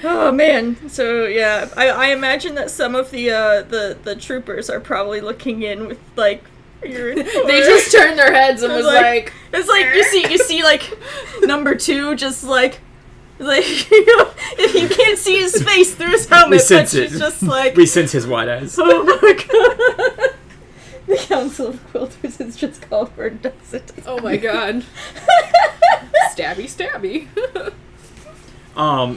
Oh man. So yeah, I imagine that some of the troopers are probably looking in with like fear and horror. They just turned their heads and It's was like, it's like you see like number 2 just like if you can't see his face through his helmet, We but sense she's it. just like We sense his wide eyes. oh my god. The Council of Quilters is just called for and does it. oh my god. Stabby, stabby. How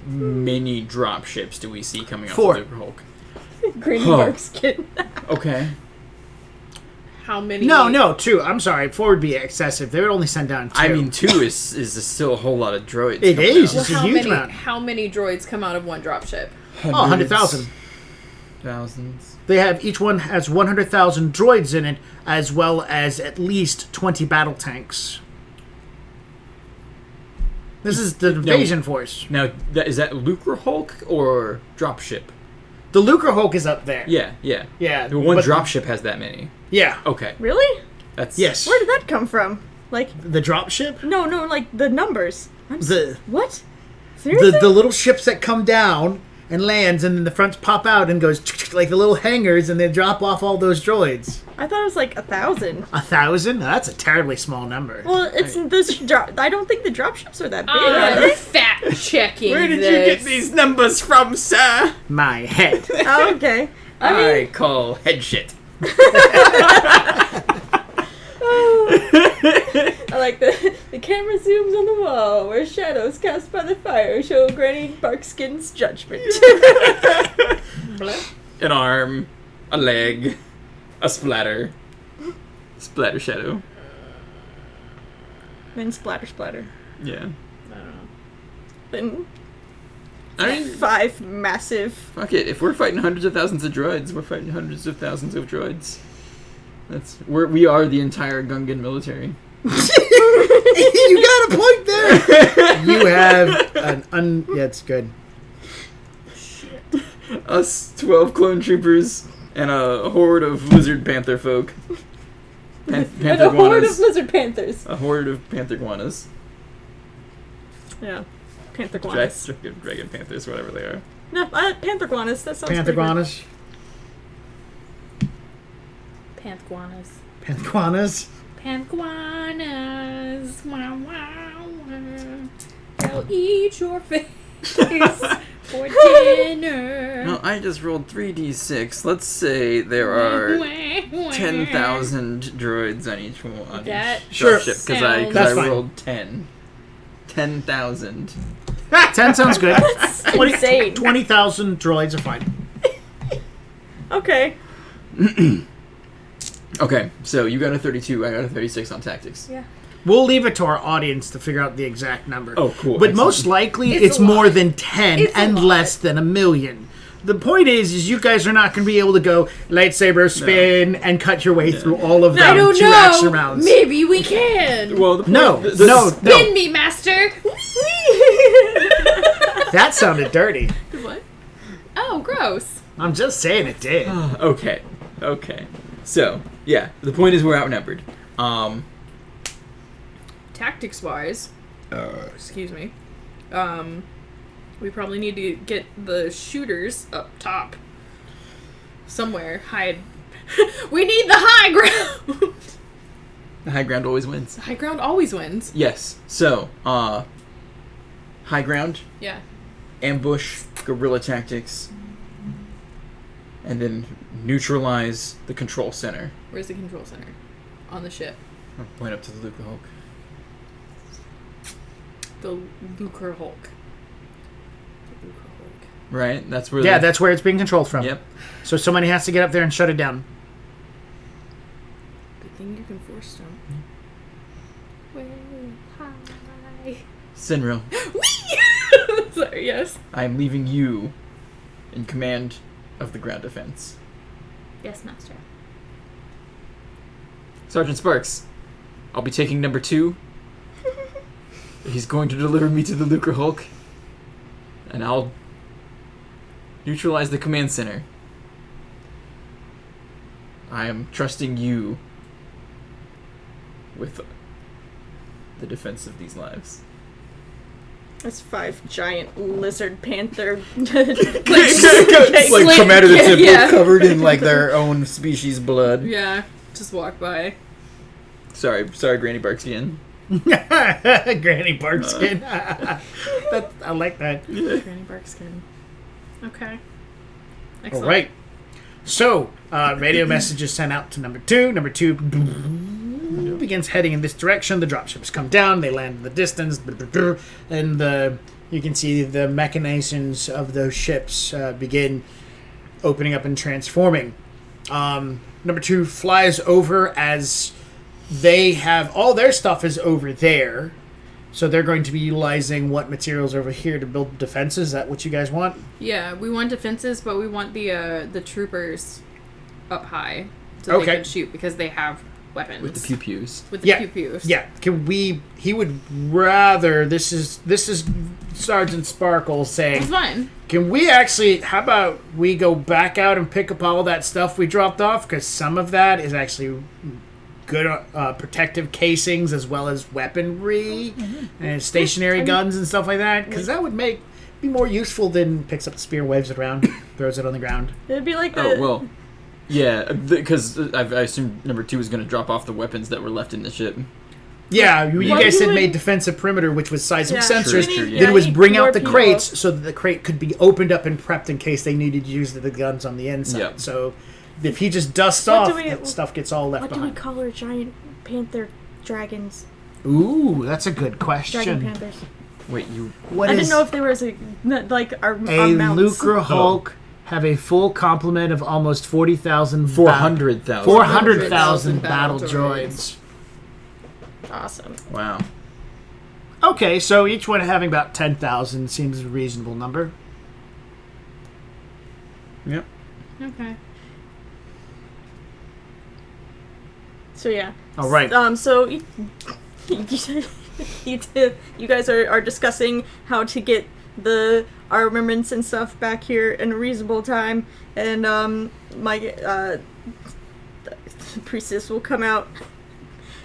many drop ships do we see coming off 4. the Hulk? Green Huh. bark skin. Okay. How many? No, 2. I'm sorry. 4 would be excessive. They would only send down 2. I mean, 2 is still a whole lot of droids. It coming is. out. It's a huge amount. How many droids come out of one dropship? 100,000. Thousands. They have each one has 100,000 droids in it, as well as at least 20 battle tanks. This is the invasion force. Now, is that Lucre Hulk or dropship? The Lucre Hulk is up there. Yeah. Yeah. The one but- dropship has that many. Yeah. Okay. Really? That's Yes. Where did that come from? Like The dropship? no, like the numbers. What? The Seriously? the little ships that come down and lands, and then the fronts pop out and goes like the little hangars, and they drop off all those droids. I thought it was like 1,000. 1,000? That's a terribly small number. Well, it's this drop. I don't think the dropships are that big. are I'm they? fact checking. Where did you get these numbers from, sir? My head. Oh, okay. I call head shit. I like the camera zooms on the wall where shadows cast by the fire show Granny Barkskin's judgment. An arm, a leg, a splatter. Splatter shadow. Then splatter. Yeah. Then I mean, 5 massive. fuck it. If we're fighting hundreds of thousands of droids, we're fighting hundreds of thousands of droids. We are the entire Gungan military. You got a point there. You have yeah, it's good. Us 12 clone troopers and a horde of lizard panther folk. And Panther a horde of guanas. lizard panthers. A horde of panther guanas. Yeah. Panther guanas. Dragon panthers, whatever they are. No, panther guanas. That sounds Panther pretty good. guanas. Panthguanas. Panthguanas. Panthguanas. Wow, wow, wow. They'll eat your face for dinner. No, I just rolled 3d6. Let's say there are 10,000 droids on each one. On That each Sure. ship because sounds- That's I fine. rolled 10. 10,000. 10 sounds good. Insane. 20,000 droids are fine. Okay. Okay, so you got a 32, I got a 36 on tactics. Yeah. We'll leave it to our audience to figure out the exact number. Oh, cool. But Excellent. most likely, It's it's a more lot. than 10 It's a and lot. less than 1,000,000. The point is you guys are not going to be able to go lightsaber spin and cut your way through all of them I don't 2 action know. rounds. Maybe we can. Well, the No, point- no, Spin no. me, master. That sounded dirty. What? Oh, gross. I'm just saying it did. Okay. So, yeah, the point is we're outnumbered. Tactics wise, excuse me. We probably need to get the shooters up top somewhere. Hide We need the high ground. The high ground always wins. High ground always wins. Yes. So, high ground, Yeah. ambush, guerrilla tactics, and then neutralize the control center. Where's the control center? On the ship. I'll point up to the Luca Hulk. The Lucre Hulk. The Lucre Hulk. Right? That's where. Yeah, that's where it's being controlled from. Yep. So somebody has to get up there and shut it down. Good thing you can force stone. Way high. Sinril, Whee! Sorry, yes. I am leaving you in command of the ground defense. Yes, master. Sergeant Sparks, I'll be taking number 2. He's going to deliver me to the Lucre Hulk, and I'll neutralize the command center. I am trusting you with the defense of these lives. That's 5 giant lizard panther. Like Slit- come out of the temple yeah. covered in like their own species blood. Yeah. Just walk by. Sorry, Granny Barkskin. Granny Barkskin. I like that. Granny Barkskin. Okay. All Excellent. right. So, radio message is sent out to number 2. Number 2 begins heading in this direction. The dropships come down. They land in the distance. And you can see the machinations of those ships begin opening up and transforming. Number 2 flies over as they have... All their stuff is over there. So they're going to be utilizing what materials over here to build defenses. Is that what you guys want? Yeah, we want defenses, but we want the troopers up high so Okay. they can shoot because they have weapons With the pew-pews. With the Yeah. pew-pews. Yeah, can we... He would rather... This is Sergeant Sparkle saying... It's fine. Can we actually... How about we go back out and pick up all that stuff we dropped off? Because some of that is actually good protective casings as well as weaponry and stationary guns and stuff like that. Because that would be more useful than picks up the spear, waves it around, throws it on the ground. It'd be like the. Oh, well. Yeah, because I assumed number 2 was going to drop off the weapons that were left in the ship. Yeah, you What guys you said would- made defensive perimeter, which was seismic Yeah, sensors. True, yeah, Then it was I need bring more out the people. crates so that the crate could be opened up and prepped in case they needed to use the guns on the inside. Yep. So if he just dusts What do off, we- that stuff gets all left What do we behind. call our giant panther dragons? Ooh, that's a good Dragon question. panthers. Wait, you... What I is didn't know if there was our a mounts. Lucre Hulk have a full complement of almost 40,000 400,000. 400,000 battle battle droids. droids. Awesome. Wow. Okay, so each one having about 10,000 seems a reasonable number. Yep. Okay. So yeah. All right. So you guys are discussing how to get the armaments and stuff back here in a reasonable time, and my priestess will come out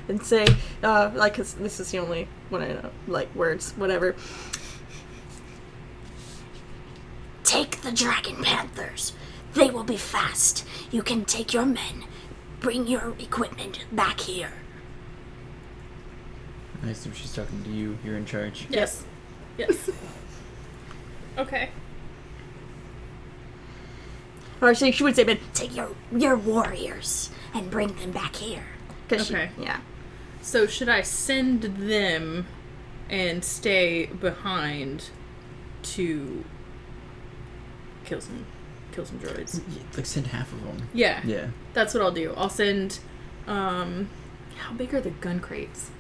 and say, 'cause this is the only one I know, like words, whatever. Take the Dragon Panthers. They will be fast. You can take your men. Bring your equipment back here. I assume she's talking to you. You're in charge. Yes. Yes. Okay. Or she would say, but Take your warriors and bring them back here. because Okay. yeah. So should I send them and stay behind to kill some droids? Like, send half of them. Yeah. Yeah. That's what I'll do. I'll send how big are the gun crates?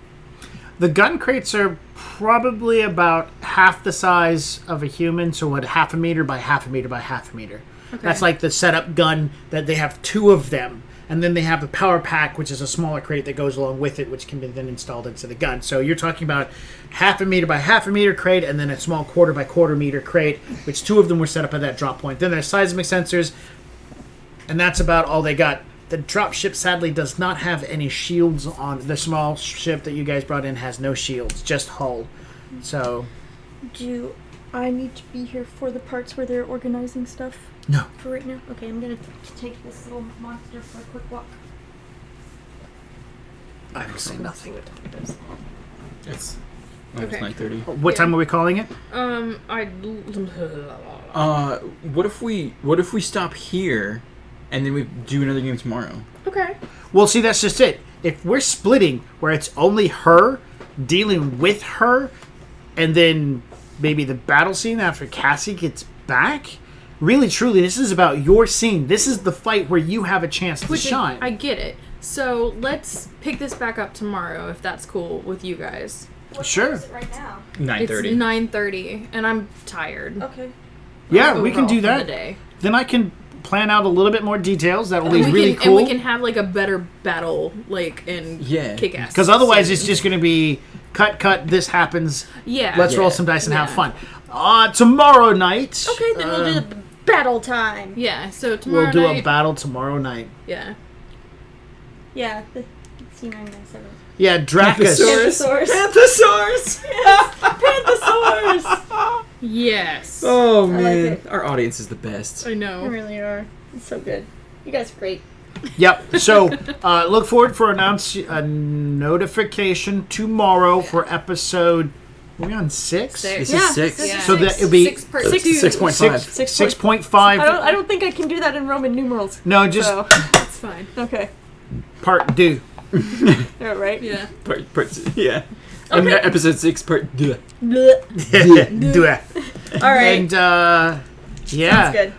The gun crates are probably about half the size of a human, so what, half a meter by half a meter by half a meter. Okay. That's like the setup gun that they have 2 of them. And then they have the power pack, which is a smaller crate that goes along with it, which can be then installed into the gun. So you're talking about half a meter by half a meter crate, and then a small quarter by quarter meter crate, which 2 of them were set up at that drop point. Then there's seismic sensors, and that's about all they got. The drop ship sadly does not have any shields on. The small ship that you guys brought in has no shields, just hull. So Do I need to be here for the parts where they're organizing stuff? No. For right now? Okay, I'm gonna take this little monster for a quick walk. I will say nothing. It's Okay. 9:30. What time are we calling it? What if we stop here, and then we do another game tomorrow? Okay. Well, see, that's just it. If we're splitting where it's only her dealing with her, and then maybe the battle scene after Cassie gets back, really, truly, this is about your scene. This is the fight where you have a chance to Which shine. I get it. So let's pick this back up tomorrow if that's cool with you guys. What Sure. time is it right now? 9:30. It's 9:30, and I'm tired. Okay. Yeah, we can overall do from the that. day. Then I can plan out a little bit more details. That will be And really cool. And we can have like a better battle, like and Yeah. kick ass. Because otherwise, it's just going to be cut. This happens. yeah. Let's roll Yeah. some dice and have Yeah. fun. Tomorrow night. Okay, then we'll do the battle time. Yeah. So tomorrow We'll do night. a battle tomorrow night. Yeah. Yeah, the C997. Yeah, Dracus. Anthrosaurus. Anthrosaurus! Panthrosaurus! Yes. Oh like man, it. our audience is the best. I You know. really are. It's so good. You guys are great. Yep. So look forward for a notification tomorrow for episode. Are we on 6? This Yeah, is 6. Yeah. So that it'll be 6 part Six- 2. 6.5. 6.5. I don't think I can do that in Roman numerals. No, just So, That's fine. okay. part 2. Yeah, right? Yeah. Yeah. And Okay. episode 6, part. Duh. Blech. Do it. All right. And yeah. Sounds good.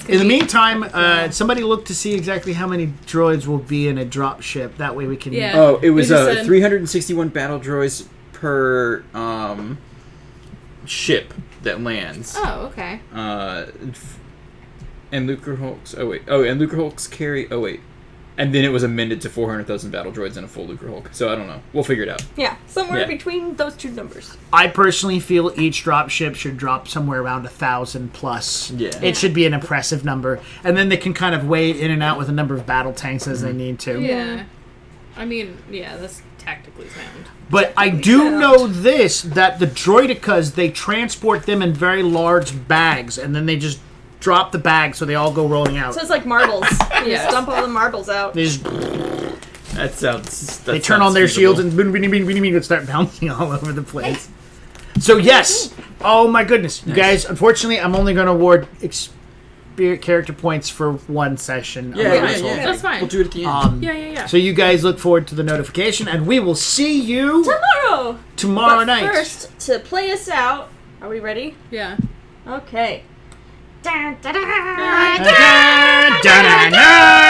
In the meantime, somebody look to see exactly how many droids will be in a drop ship. That way we can. Yeah. Oh, it was We just said- 361 battle droids per ship that lands. Oh, okay. And Lucre Hulks. And Lucre Hulks carry. And then it was amended to 400,000 battle droids and a full Lucre Hulk. So I don't know. We'll figure it out. Yeah, somewhere Yeah. between those two numbers. I personally feel each drop ship should drop somewhere around 1,000 plus. Yeah. It should be an impressive number, and then they can kind of wade in and out with a number of battle tanks as they need to. Yeah. I mean, yeah, that's tactically sound. But I do know this, that the droidicas, they transport them in very large bags, and then they just drop the bag so they all go rolling out. So it's like marbles. You Yeah. just dump all the marbles out. They just That sounds. they turn on their shields and would start bouncing all over the place. So yes, oh my goodness, you guys. Unfortunately, I'm only going to award character points for one session. of Yeah, this whole thing. That's fine. We'll do it at the end. Yeah. So you guys look forward to the notification, and we will see you Tomorrow! tomorrow But night. first, to play us out, are we ready? Yeah. Okay. Dun, dun, dun. Da-da-da!